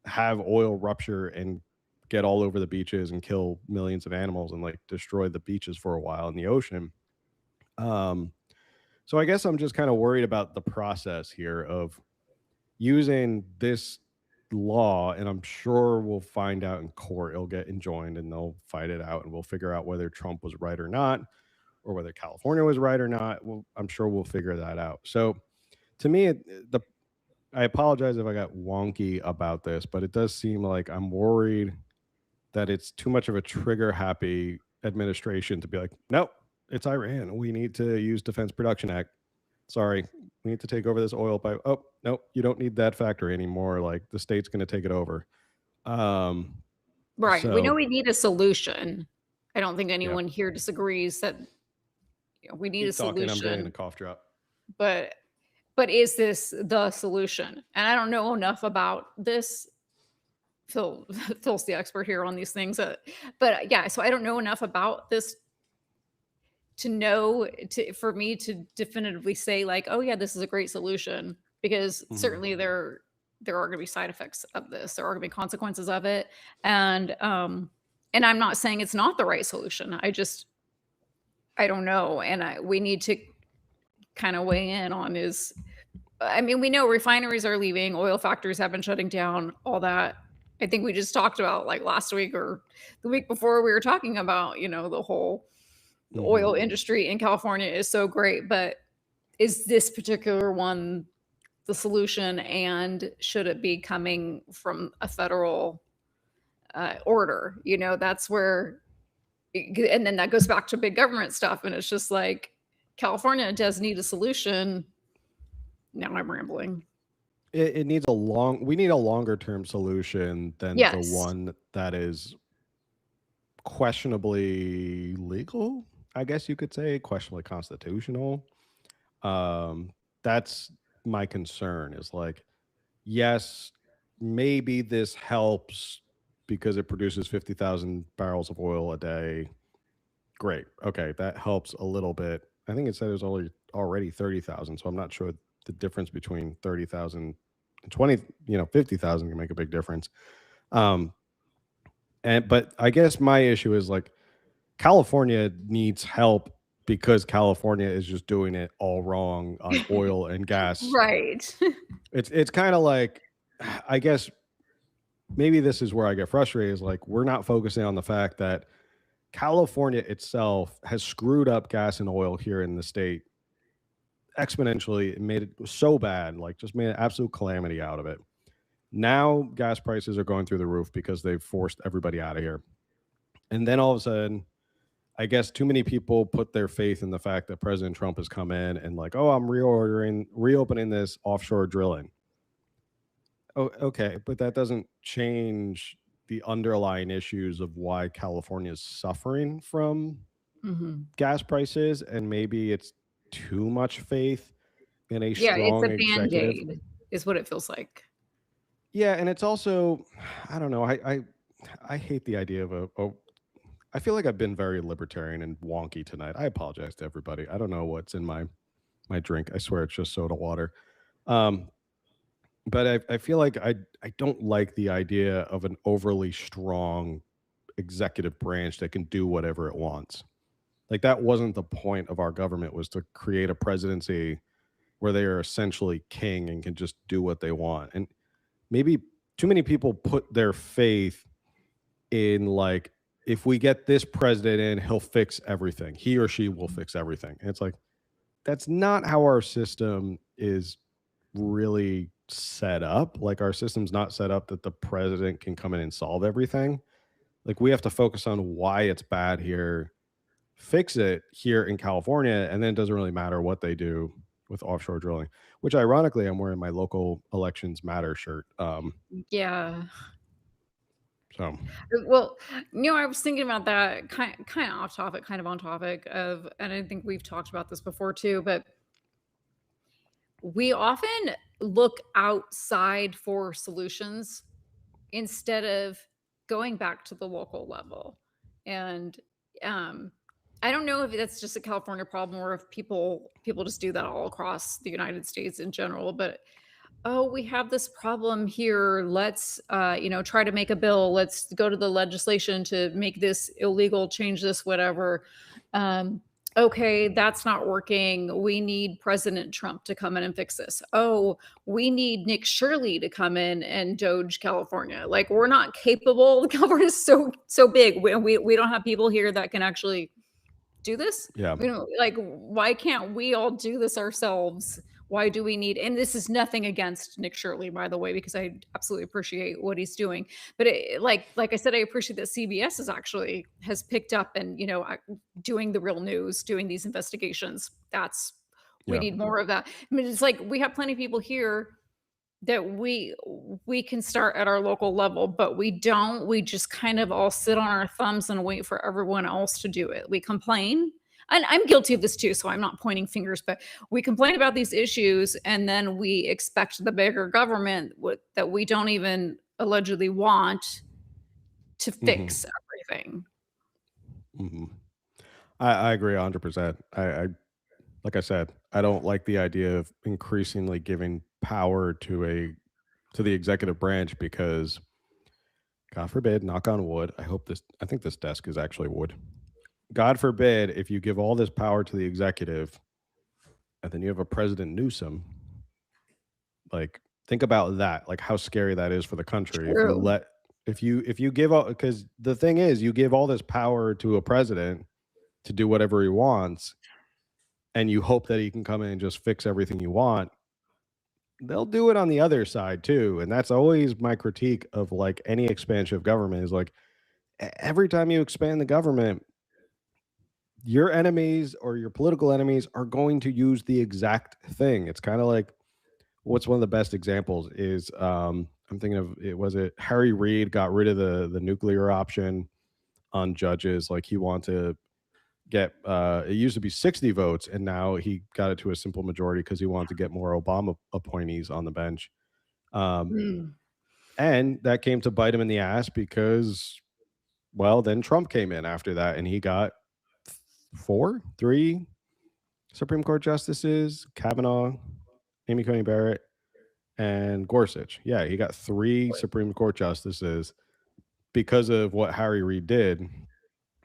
have oil rupture and get all over the beaches and kill millions of animals and like destroy the beaches for a while in the ocean. So I guess I'm just kind of worried about the process here of using this law, and I'm sure we'll find out in court. It'll get enjoined and they'll fight it out, and we'll figure out whether Trump was right or not, or whether California was right or not. I'm sure we'll figure that out. So to me, I apologize if I got wonky about this, but it does seem like I'm worried that it's too much of a trigger happy administration to be like, nope, it's Iran. We need to use Defense Production Act. Sorry, we need to take over this oil pipe. Oh, nope, you don't need that factory anymore. Like the state's going to take it over. Right. We know So we need a solution. I don't think yeah, anyone here disagrees that we need a keep talking. I'm getting a solution, cough drop. but is this the solution? And I don't know enough about this. Phil's the expert here on these things. But yeah, so I don't know enough about this to know for me to definitively say like, oh yeah, this is a great solution, because Mhm. certainly there are going to be side effects of this. There are going to be consequences of it, and I'm not saying it's not the right solution. I don't know, and we need to kind of weigh in on is. I mean, we know refineries are leaving, oil factories have been shutting down, all that. I think we just talked about like last week or the week before, we were talking about, the whole oil Mhm. industry in California is so great, but is this particular one the solution, and should it be coming from a federal order? That's where, and then that goes back to big government stuff, and it's just like California does need a solution. Now I'm rambling. It needs we need a longer term solution than the Yes. one that is questionably legal, I guess you could say, questionably constitutional. That's my concern is like, yes, maybe this helps because it produces 50,000 barrels of oil a day. Great. Okay, that helps a little bit. I think it said it was already 30,000, so I'm not sure the difference between 30,000 and 20, 50,000 can make a big difference. But I guess my issue is like California needs help because California is just doing it all wrong on oil and gas. Right. It's kind of like, I guess maybe this is where I get frustrated is like we're not focusing on the fact that California itself has screwed up gas and oil here in the state exponentially. It made it so bad, like just made an absolute calamity out of it. Now gas prices are going through the roof because they've forced everybody out of here. And then all of a sudden, I guess too many people put their faith in the fact that President Trump has come in and like, oh, I'm reopening this offshore drilling. Oh, okay, but that doesn't change the underlying issues of why California is suffering from Mhm. gas prices, and maybe it's too much faith in a Yeah, it's strong a executive. Band-Aid is what it feels like. Yeah, and it's also, I don't know, I hate the idea of I feel like I've been very libertarian and wonky tonight. I apologize to everybody. I don't know what's in my drink. I swear it's just soda water. Um, but I feel like I don't like the idea of an overly strong executive branch that can do whatever it wants. Like that wasn't the point of our government, was to create a presidency where they are essentially king and can just do what they want. And maybe too many people put their faith in like, if we get this president in, he'll fix everything. He or she will fix everything. And it's like, that's not how our system is really set up. Like our system's not set up that the president can come in and solve everything. Like we have to focus on why it's bad here, fix it here in California, and then it doesn't really matter what they do with offshore drilling, which ironically I'm wearing my local elections matter shirt. Yeah. So Well, I was thinking about that kind of off topic, kind of on topic of, and I think we've talked about this before too, but we often look outside for solutions instead of going back to the local level. And I don't know if that's just a California problem or if people just do that all across the United States in general, but oh, we have this problem here. Let's try to make a bill. Let's go to the legislation to make this illegal, change this, whatever. Okay, that's not working. We need President Trump to come in and fix this. Oh, we need Nick Shirley to come in and doge California. Like we're not capable. California is so big. We don't have people here that can actually do this. yeah, Like why can't we all do this ourselves? Why do we need, and this is nothing against Nick Shirley, by the way, because I absolutely appreciate what he's doing. But like I said, I appreciate that CBS has picked up and, doing the real news, doing these investigations. We Yeah. need more of that. I mean, it's like we have plenty of people here that we can start at our local level, but we don't. We just kind of all sit on our thumbs and wait for everyone else to do it. We complain, and I'm guilty of this too, so I'm not pointing fingers, but we complain about these issues and then we expect the bigger government that we don't even allegedly want to fix everything. hmm I agree 100%. I like I said, I don't like the idea of increasingly giving power to the executive branch because, God forbid, knock on wood. I think this desk is actually wood. God forbid if you give all this power to the executive and then you have a President Newsom, like think about that, like how scary that is for the country True. if you give all, because the thing is you give all this power to a president to do whatever he wants and you hope that he can come in and just fix everything you want. They'll do it on the other side too, and that's always my critique of like any expansion of government is like every time you expand the government, your enemies or your political enemies are going to use the exact thing. It's kind of like what's one of the best examples is I'm thinking of it Harry Reid got rid of the nuclear option on judges. Like he wanted to get it used to be 60 votes and now he got it to a simple majority because he wanted to get more Obama appointees on the bench. Um, Mm. and that came to bite him in the ass because, well, then Trump came in after that and he got three Supreme Court justices: Kavanaugh, Amy Coney Barrett, and Gorsuch. Yeah, he got three Supreme Court justices because of what Harry Reid did.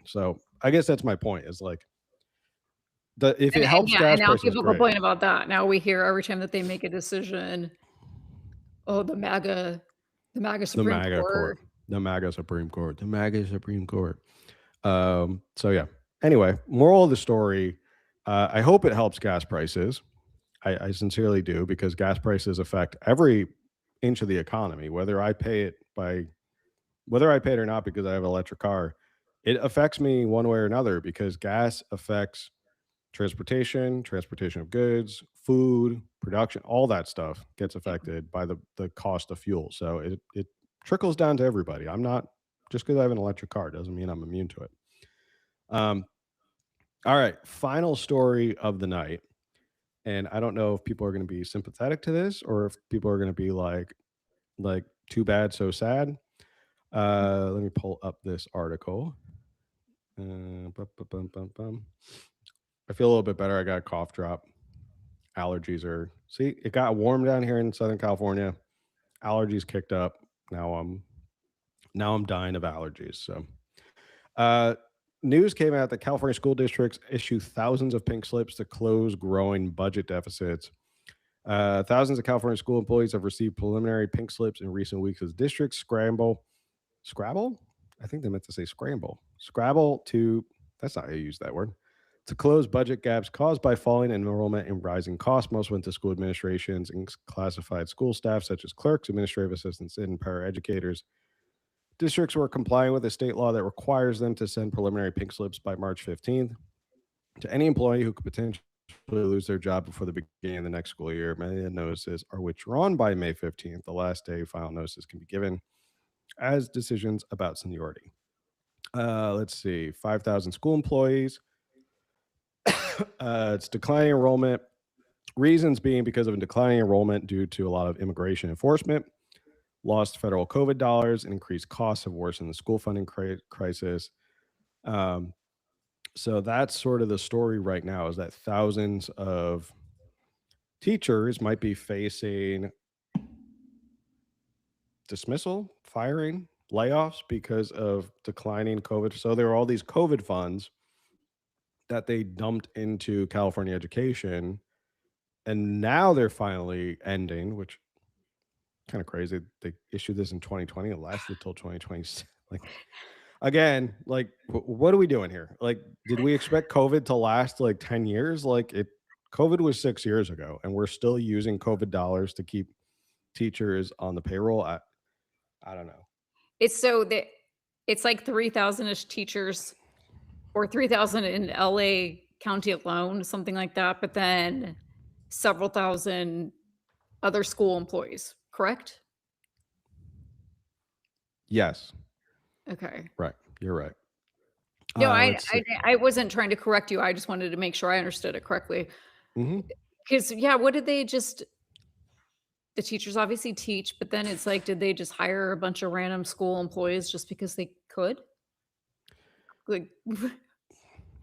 So I guess that's my point. Is like if it helps Yeah, gas and now prices, people great. complain about that. Now we hear every time that they make a decision, oh, the MAGA The Supreme MAGA Court. court, the MAGA Supreme Court, the MAGA Supreme Court. So yeah. Anyway, moral of the story: I hope it helps gas prices. I sincerely do because gas prices affect every inch of the economy, whether I pay it or not because I have an electric car. It affects me one way or another because gas affects transportation of goods, food, production, all that stuff gets affected by the cost of fuel. So it trickles down to everybody. I'm not just because I have an electric car doesn't mean I'm immune to it. Um, all right, final story of the night. And I don't know if people are going to be sympathetic to this or if people are going to be like too bad, so sad. Let me pull up this article. Bum. I feel a little bit better. I got a cough drop. Allergies it got warm down here in Southern California. Allergies kicked up. Now I'm dying of allergies. So uh news came out that California school districts issue thousands of pink slips to close growing budget deficits. Thousands of California school employees have received preliminary pink slips in recent weeks as districts Scrabble? I think they meant to say scramble. Scrabble that's not how you use that word, to close budget gaps caused by falling enrollment and rising costs. Most went to school administrations and classified school staff, such as clerks, administrative assistants, and paraeducators. Districts were complying with a state law that requires them to send preliminary pink slips by March 15th to any employee who could potentially lose their job before the beginning of the next school year. Many of the notices are withdrawn by May 15th, the last day final notices can be given as decisions about seniority. Let's see, 5,000 school employees. It's declining enrollment. Reasons being because of a declining enrollment due to a lot of immigration enforcement, lost federal COVID dollars, and increased costs have worsened the school funding crisis. So that's sort of the story right now is that thousands of teachers might be facing dismissal, firing, layoffs because of declining COVID. So there are all these COVID funds that they dumped into California education, and now they're finally ending, which kind of crazy. They issued this in 2020. It lasted till 2020. Like again, like what are we doing here? Like, did we expect COVID to last like 10 years? Like COVID was 6 years ago, and we're still using COVID dollars to keep teachers on the payroll. I don't know. It's so that it's like 3,000-ish teachers or 3,000 in LA County alone, something like that, but then several thousand other school employees, correct? Yes, Okay. right. You're right. No, Let's see. I wasn't trying to correct you. I just wanted to make sure I understood it correctly. hmm Because yeah, what did they just the teachers obviously teach, but then it's like, did they just hire a bunch of random school employees just because they could? Like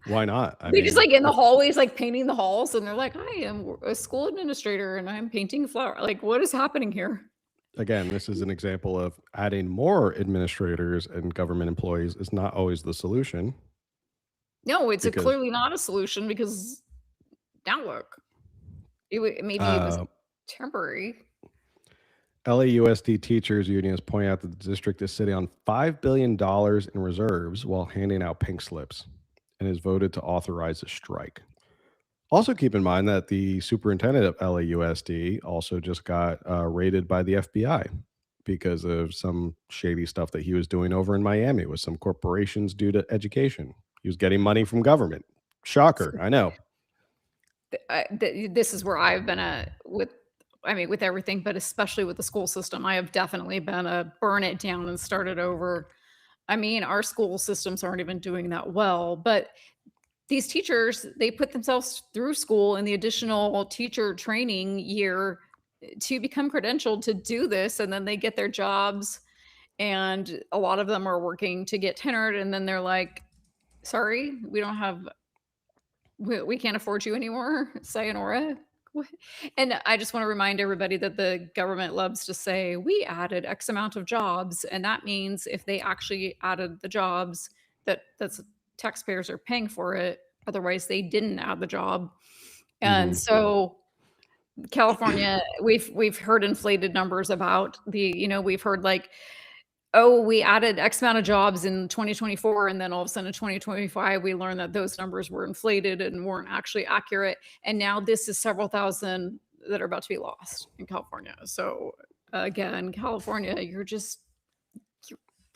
Why not? I they just mean, like in the hallways, like painting the halls, and they're like, I am a school administrator and I'm painting flower. Like, what is happening here? again, this is an example of adding more administrators and government employees is not always the solution No, it's because clearly not a solution because now look, maybe it was uh, temporary. LAUSD teachers unions point out that the district is sitting on $5 billion in reserves while handing out pink slips and has voted to authorize a strike. Also, keep in mind that the superintendent of LAUSD also just got raided by the FBI because of some shady stuff that he was doing over in Miami with some corporations due to education. He was getting money from government. Shocker, I know. This is where I've been with everything, but especially with the school system. I have definitely been a burn it down and start it over. I mean, our school systems aren't even doing that well, but these teachers, they put themselves through school in the additional teacher training year to become credentialed to do this, and then they get their jobs, and a lot of them are working to get tenured, and then they're like, sorry, we can't afford you anymore. Sayonara. And I just want to remind everybody that the government loves to say, we added X amount of jobs. And that means if they actually added the jobs, that's taxpayers are paying for it. Otherwise, they didn't add the job. And so California, we've heard inflated numbers about we've heard like, oh, we added X amount of jobs in 2024, and then all of a sudden in 2025, we learned that those numbers were inflated and weren't actually accurate. And now this is several thousand that are about to be lost in California. So again, California, you're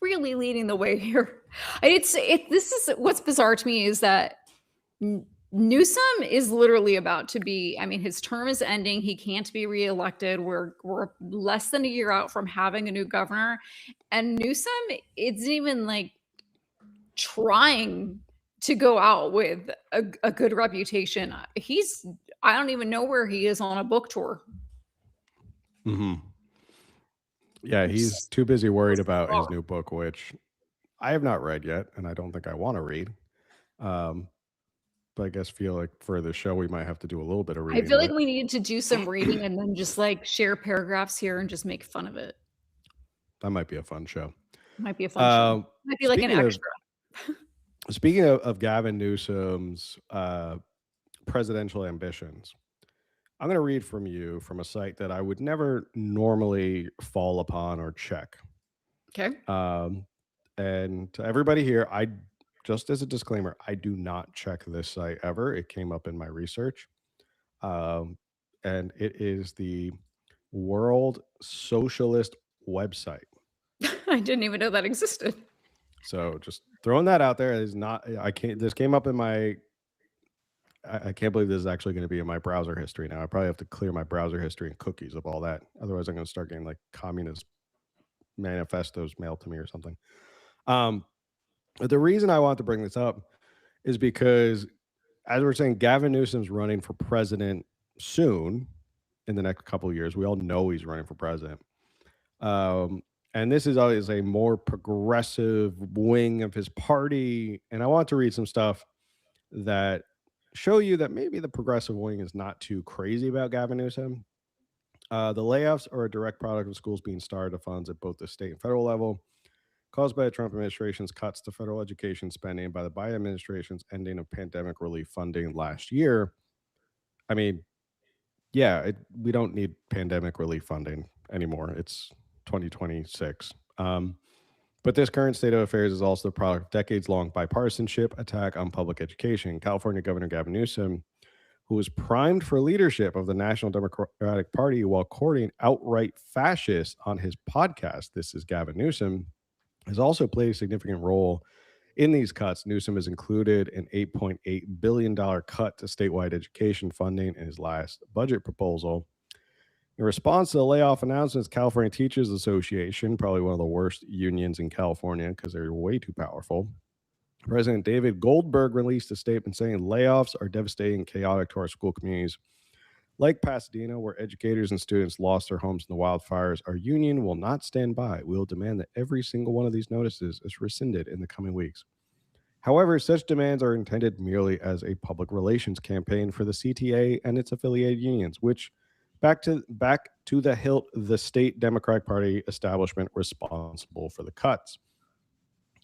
really leading the way here. This is what's bizarre to me is that Newsom is literally about to be, I mean, his term is ending. He can't be reelected. We're less than a year out from having a new governor. And Newsom isn't even like trying to go out with a good reputation. I don't even know where he is on a book tour. Yeah, he's too busy worried about his new book, which I have not read yet, and I don't think I want to read. But I guess feel like for the show we might have to do a little bit of reading. I feel like we need to do some reading and then just like share paragraphs here and just make fun of it. That might be a fun show. Might be a fun show. Might be like an extra. Speaking of Gavin Newsom's presidential ambitions, I'm going to read from you from a site that I would never normally fall upon or check. Okay. And to everybody here, just as a disclaimer, I do not check this site ever. It came up in my research. And it is the World Socialist website. I didn't even know that existed. So just throwing that out there is not, this came up in my, I can't believe this is actually going to be in my browser history now. I probably have to clear my browser history and cookies of all that. Otherwise I'm going to start getting like communist manifestos mailed to me or something. The reason I want to bring this up is because, as we're saying, Gavin Newsom's running for president soon in the next couple of years. We all know he's running for president. And this is always a more progressive wing of his party. And I want to read some stuff that show you that maybe the progressive wing is not too crazy about Gavin Newsom. The layoffs are a direct product of schools being starved of funds at both the state and federal level, caused by the Trump administration's cuts to federal education spending, by the Biden administration's ending of pandemic relief funding last year. I mean, yeah, we don't need pandemic relief funding anymore. It's 2026. But this current state of affairs is also the product of decades-long bipartisanship attack on public education. California Governor Gavin Newsom who is primed for leadership of the National Democratic Party while courting outright fascists on his podcast, This is Gavin Newsom, has also played a significant role in these cuts. Newsom has included an $8.8 billion cut to statewide education funding in his last budget proposal. In response to the layoff announcements, California Teachers Association, probably one of the worst unions in California because they're way too powerful, President David Goldberg released a statement saying layoffs are devastating and chaotic to our school communities. Like Pasadena, where educators and students lost their homes in the wildfires, our union will not stand by. We will demand that every single one of these notices is rescinded in the coming weeks. However, such demands are intended merely as a public relations campaign for the CTA and its affiliated unions, which back to the hilt the state Democratic Party establishment responsible for the cuts.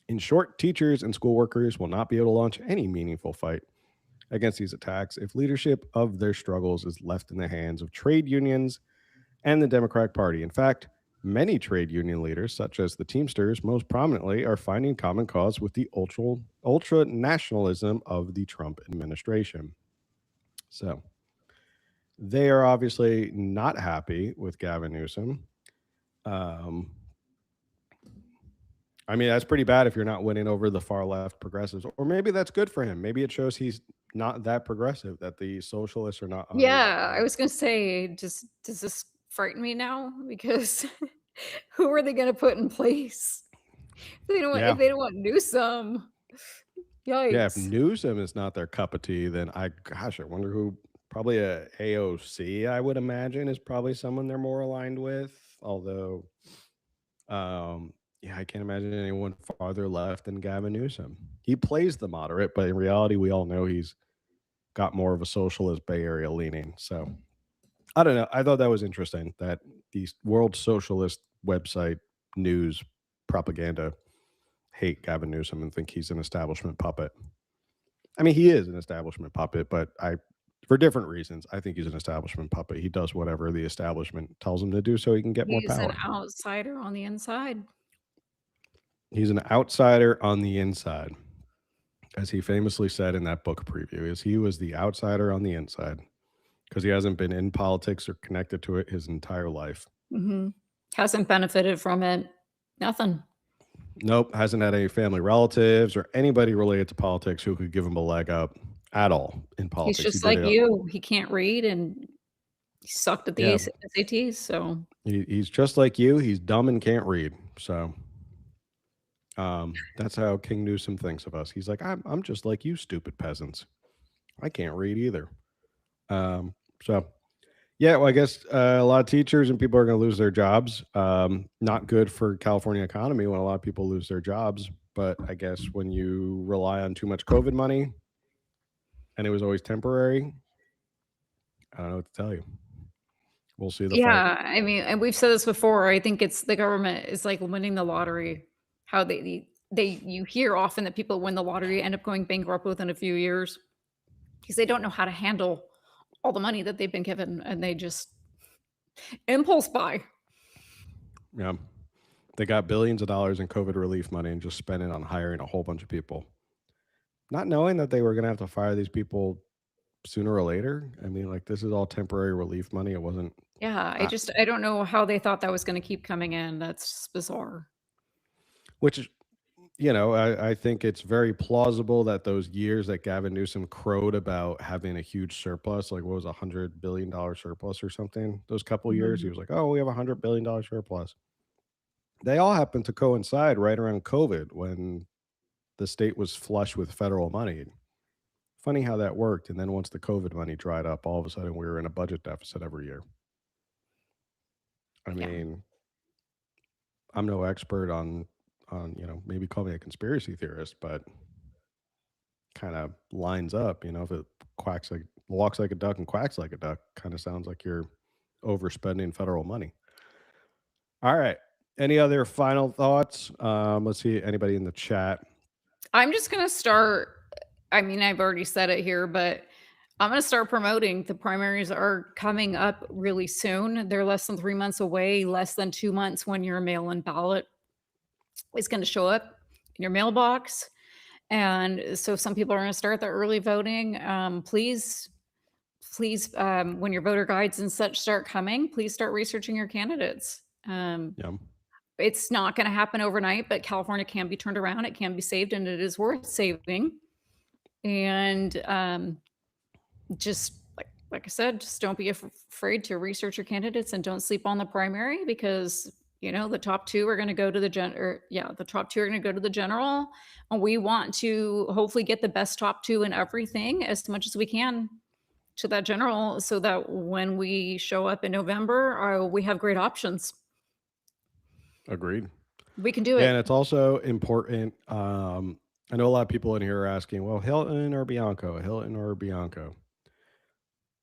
In short, teachers and school workers will not be able to launch any meaningful fight against these attacks if leadership of their struggles is left in the hands of trade unions and the Democratic Party. In fact, many trade union leaders, such as the Teamsters, most prominently, are finding common cause with the ultra nationalism of the Trump administration. So they are obviously not happy with Gavin Newsom. I mean, that's pretty bad if you're not winning over the far left progressives, or maybe that's good for him. Maybe it shows he's not that progressive, that the socialists are not. Yeah, I was gonna say, does this frighten me now? Because who are they gonna put in place? If they don't want Newsom. Yeah, if Yikes. Newsom is not their cup of tea, then I wonder who. Probably a AOC, I would imagine, is probably someone they're more aligned with. Although, yeah, I can't imagine anyone farther left than Gavin Newsom. He plays the moderate, but in reality, we all know he's got more of a socialist Bay Area leaning. So I don't know. I thought that was interesting that these world socialist website news propaganda hate Gavin Newsom and think he's an establishment puppet. I mean, he is an establishment puppet, but for different reasons, I think he's an establishment puppet. He does whatever the establishment tells him to do so he can get more He's power. an outsider on the inside. He's an outsider on the inside. As he famously said in that book preview, is he was the outsider on the inside because he hasn't been in politics or connected to it his entire life. Mm-hmm. Hasn't benefited from it. Nothing. Nope. Hasn't had any family relatives or anybody related to politics who could give him a leg up at all in politics. He's just like you. He can't read and he sucked at the SATs. So he's just like you. He's dumb and can't read. So that's how King Newsom thinks of us. He's like, I'm just like you, stupid peasants. I can't read either. So yeah, well, I guess a lot of teachers and people are going to lose their jobs. Not good for California economy when a lot of people lose their jobs. But I guess when you rely on too much COVID money and it was always temporary, I don't know what to tell you. We'll see the fight. I mean, and we've said this before. I think it's the government is like winning the lottery. How you hear often that people win the lottery end up going bankrupt within a few years because they don't know how to handle all the money that they've been given, and they just impulse buy. Yeah, they got billions of dollars in COVID relief money and just spent it on hiring a whole bunch of people, not knowing that they were going to have to fire these people sooner or later. I mean, like, this is all temporary relief money. It wasn't. Yeah, I don't know how they thought that was going to keep coming in. That's bizarre. Which is, I think it's very plausible that those years that Gavin Newsom crowed about having a huge surplus, like what was $100 billion surplus or something, those couple of years, he was like, oh, we have $100 billion surplus. They all happened to coincide right around COVID when the state was flush with federal money. Funny how that worked. And then once the COVID money dried up, all of a sudden we were in a budget deficit every year. I mean, I'm no expert on, maybe call me a conspiracy theorist, but kind of lines up, if it walks like a duck and quacks like a duck, kind of sounds like you're overspending federal money. All right. Any other final thoughts? Let's see anybody in the chat. I'm just going to start. I mean, I've already said it here, but I'm going to start promoting. The primaries are coming up really soon. They're less than 3 months away, less than 2 months when your mail-in ballot is going to show up in your mailbox. And so some people are going to start the early voting. Please please, when your voter guides and such start coming, please start researching your candidates. Yeah. It's not going to happen overnight, but California can be turned around. It can be saved, and it is worth saving. And just like I said, just don't be afraid to research your candidates, and don't sleep on the primary, because the top two are going to go to the the top two are going to go to the general, and we want to hopefully get the best top two in everything as much as we can to that general, so that when we show up in November, we have great options. Agreed. We can do Yeah, it. and it's also important. I know a lot of people in here are asking, well, Hilton or Bianco, Hilton or Bianco.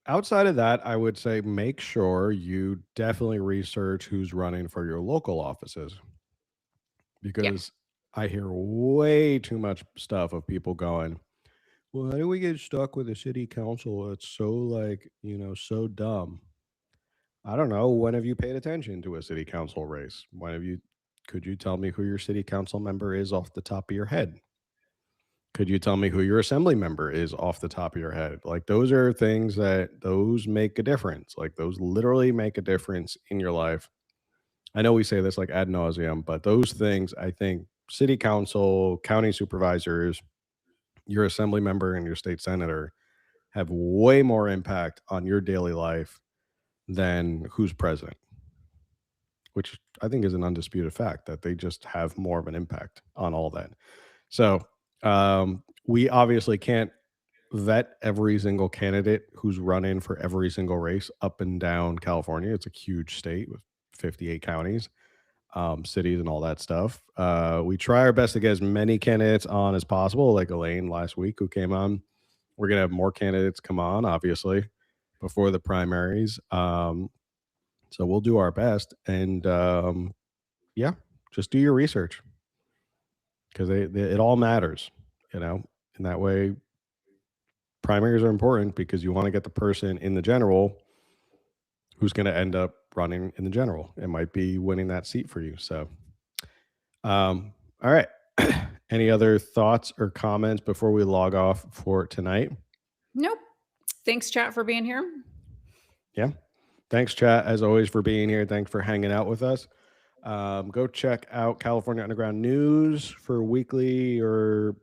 Outside of that, I would say make sure you definitely research who's running for your local offices, because I hear way too much stuff of people going, well, how do we get stuck with a city council? It's so so dumb. I don't know. When have you paid attention to a city council race? Could you tell me who your city council member is off the top of your head? Could you tell me who your assembly member is off the top of your head? Like, those are things those make a difference. Like, those literally make a difference in your life. I know we say this like ad nauseum, but those things, I think city council, county supervisors, your assembly member, and your state senator have way more impact on your daily life than who's president, which I think is an undisputed fact, that they just have more of an impact on all that. So we obviously can't vet every single candidate who's running for every single race up and down California. It's a huge state with 58 counties, cities, and all that stuff. We try our best to get as many candidates on as possible, like Elaine last week who came on. We're going to have more candidates come on, obviously, before the primaries. So we'll do our best. And yeah, just do your research, because it all matters, and that way primaries are important, because you want to get the person in the general who's going to end up running in the general. It might be winning that seat for you. So, all right. Any other thoughts or comments before we log off for tonight? Nope. Thanks, chat, for being here. Yeah. Thanks, chat, as always, for being here. Thanks for hanging out with us. Go check out California Underground News for weekly or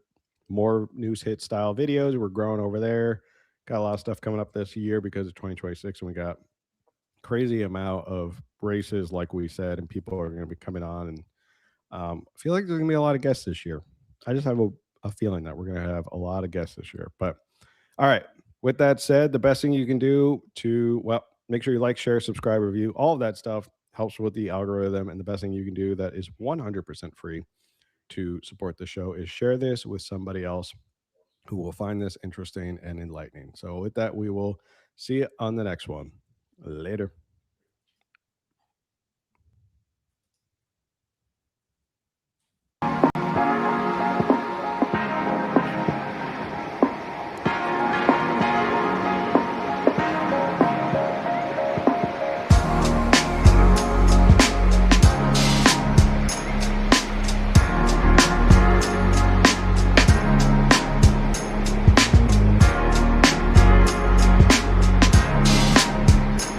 more news hit style videos. We're growing over there. Got a lot of stuff coming up this year because of 2026, and we got crazy amount of races, like we said, and people are going to be coming on. And I feel like there's going to be a lot of guests this year. I just have a feeling that we're going to have a lot of guests this year. But all right, with that said, the best thing you can do make sure you like, share, subscribe, review, all of that stuff helps with the algorithm. And the best thing you can do that is 100% free to support the show is share this with somebody else who will find this interesting and enlightening. So with that, we will see you on the next one. Later.